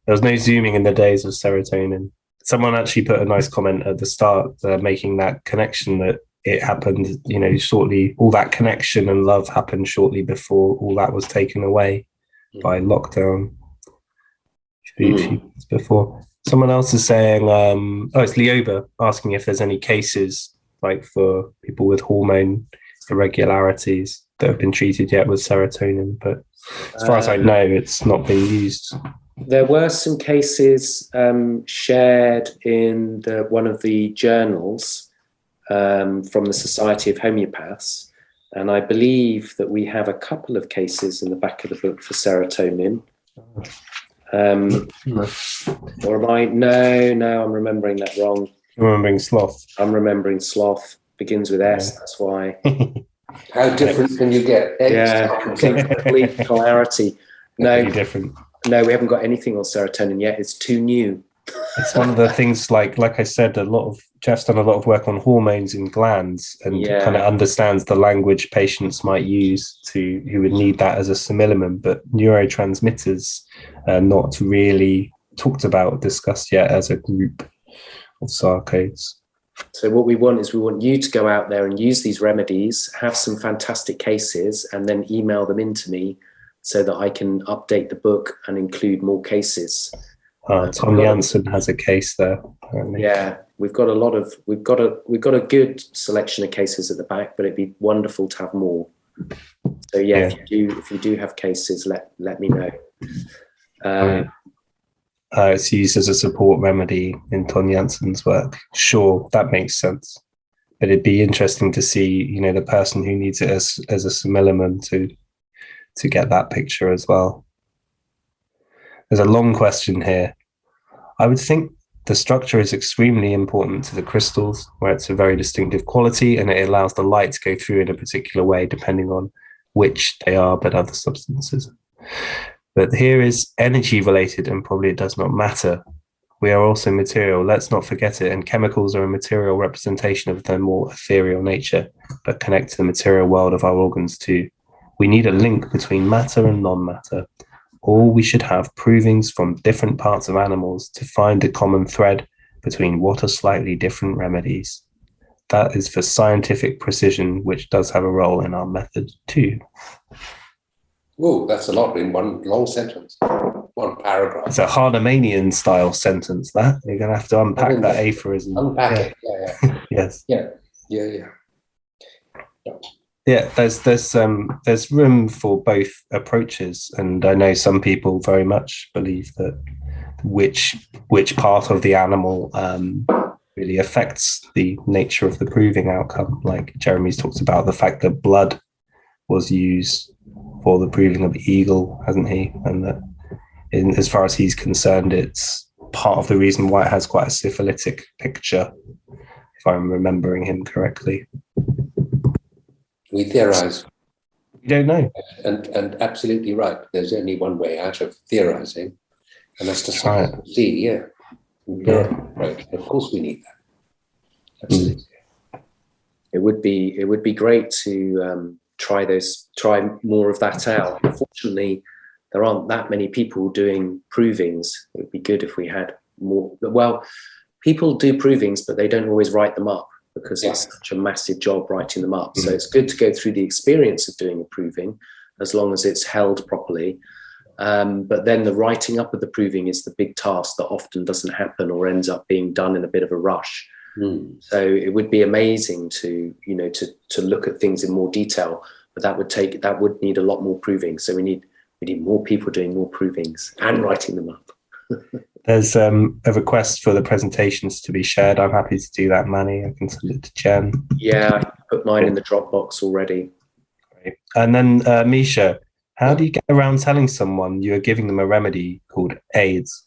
Speaker 3: was no zooming in the days of serotonin. Someone actually put a nice comment at the start, making that connection that it happened, shortly. All that connection and love happened shortly before all that was taken away by lockdown. A few months before. Someone else is saying, it's Leoba asking if there's any cases like for people with hormone irregularities that have been treated yet with serotonin. But as far as I know, it's not been used.
Speaker 4: There were some cases shared in one of the journals from the Society of Homeopaths. And I believe that we have a couple of cases in the back of the book for serotonin. Or am I? No, I'm remembering that wrong.
Speaker 3: You're remembering sloth.
Speaker 4: I'm remembering sloth. Begins with S, that's why.
Speaker 5: How different can you get?
Speaker 4: Complete polarity.
Speaker 3: No, different.
Speaker 4: No, we haven't got anything on serotonin yet. It's too new.
Speaker 3: It's one of the things, like I said, Jeff's done a lot of work on hormones in glands, and kind of understands the language patients might use who would need that as a simillimum, but neurotransmitters are not really talked about, discussed yet as a group of sarcodes.
Speaker 4: So what we want you to go out there and use these remedies, have some fantastic cases, and then email them into me so that I can update the book and include more cases.
Speaker 3: Tom Jansen has a case there, apparently.
Speaker 4: Yeah, we've got a good selection of cases at the back, but it'd be wonderful to have more. So if you do have cases, let me know.
Speaker 3: It's used as a support remedy in Tom Jansen's work. Sure, that makes sense. But it'd be interesting to see, the person who needs it as a simillimum to get that picture as well. There's a long question here. I would think the structure is extremely important to the crystals, where it's a very distinctive quality and it allows the light to go through in a particular way, depending on which they are, but other substances. But here is energy related, and probably it does not matter. We are also material. Let's not forget it. And chemicals are a material representation of their more ethereal nature, but connect to the material world of our organs too. We need a link between matter and non-matter. Or we should have provings from different parts of animals to find a common thread between what are slightly different remedies. That is for scientific precision, which does have a role in our method too.
Speaker 5: Whoa, that's a lot in one long sentence, one paragraph.
Speaker 3: It's a Hahnemannian style sentence, that. You're going to have to unpack that aphorism.
Speaker 5: Unpack it, yeah.
Speaker 3: Yes.
Speaker 5: Yeah.
Speaker 3: Yeah, there's room for both approaches, and I know some people very much believe that which part of the animal really affects the nature of the proving outcome. Like Jeremy's talked about the fact that blood was used for the proving of the eagle, hasn't he? And that, as far as he's concerned, it's part of the reason why it has quite a syphilitic picture, if I'm remembering him correctly.
Speaker 5: We theorize.
Speaker 3: We don't know.
Speaker 5: And absolutely right. There's only one way out of theorizing, and that's to see, yeah. Right. Of course we need that. Absolutely.
Speaker 4: It would be great to try more of that out. Unfortunately, there aren't that many people doing provings. It would be good if we had more. Well, people do provings, but they don't always write them up, because it's such a massive job writing them up. So it's good to go through the experience of doing a proving, as long as it's held properly. But then the writing up of the proving is the big task that often doesn't happen or ends up being done in a bit of a rush. So it would be amazing to look at things in more detail, but that would need a lot more proving. So we need more people doing more provings and writing them up.
Speaker 3: There's a request for the presentations to be shared. I'm happy to do that, Manny. I can send it to Jen.
Speaker 4: Yeah, I put mine in the Dropbox already.
Speaker 3: Great. And then, Misha, how do you get around telling someone you're giving them a remedy called AIDS?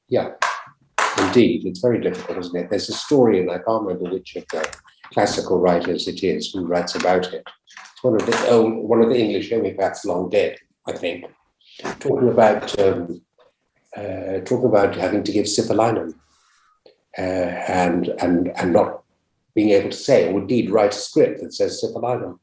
Speaker 5: Yeah, indeed. It's very difficult, isn't it? There's a story, and I can't remember which of the classical writers it is who writes about it. It's one of the English homeopaths long dead, I think, talking about having to give syphilinum and not being able to say, or indeed write a script that says syphilinum.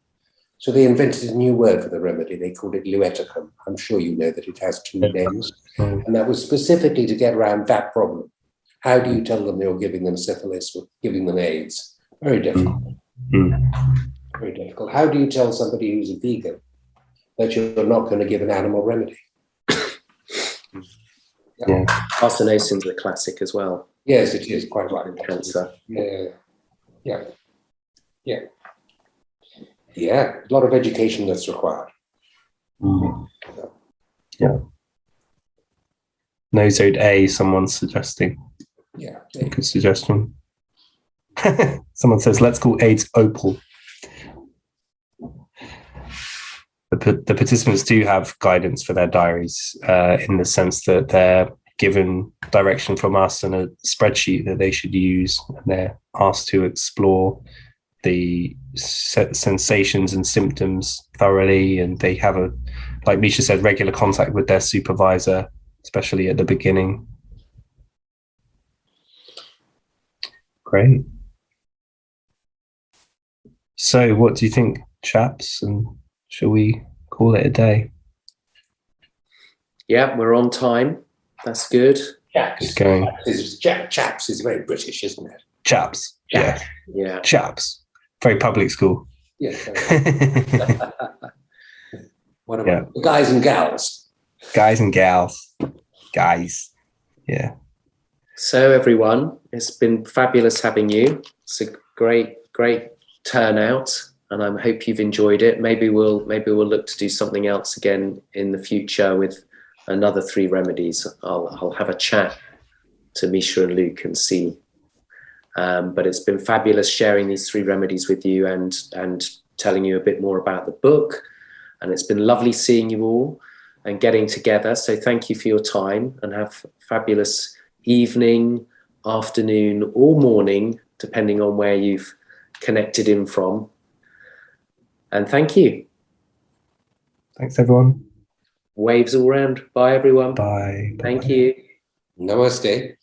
Speaker 5: So they invented a new word for the remedy. They called it lueticum. I'm sure you know that it has two names. And that was specifically to get around that problem. How do you tell them you're giving them syphilis or giving them AIDS? Very difficult. Very difficult. How do you tell somebody who's a vegan that you're not going to give an animal remedy?
Speaker 4: Carcinosin's a classic as well.
Speaker 5: Yes, it is quite right.
Speaker 4: Cancer.
Speaker 5: Yeah. A lot of education that's required.
Speaker 3: Yeah. Nosode A, someone's suggesting.
Speaker 5: Yeah.
Speaker 3: Good suggestion. Someone says, let's call AIDS Opal. The participants do have guidance for their diaries in the sense that they're given direction from us and a spreadsheet that they should use, and they're asked to explore the sensations and symptoms thoroughly, and they have like Misha said, regular contact with their supervisor especially at the beginning. Great. So what do you think, chaps? And shall we call it a day?
Speaker 4: Yeah, we're on time. That's good.
Speaker 5: Chaps.
Speaker 3: Good going.
Speaker 5: Chaps is very British, isn't it?
Speaker 3: Chaps. Yeah.
Speaker 4: Yeah.
Speaker 3: Chaps. Very public school.
Speaker 5: Yeah. What about the guys and gals?
Speaker 3: Guys and gals. Guys. Yeah.
Speaker 4: So everyone, it's been fabulous having you. It's a great turnout, and I hope you've enjoyed it. Maybe we'll look to do something else again in the future with another 3 remedies. I'll have a chat to Misha and Luke and see. But it's been fabulous sharing these 3 remedies with you and telling you a bit more about the book. And it's been lovely seeing you all and getting together. So thank you for your time, and have a fabulous evening, afternoon, or morning, depending on where you've connected in from. And thank you.
Speaker 3: Thanks, everyone.
Speaker 4: Waves all round. Bye, everyone.
Speaker 3: Bye.
Speaker 4: Thank you.
Speaker 5: Namaste.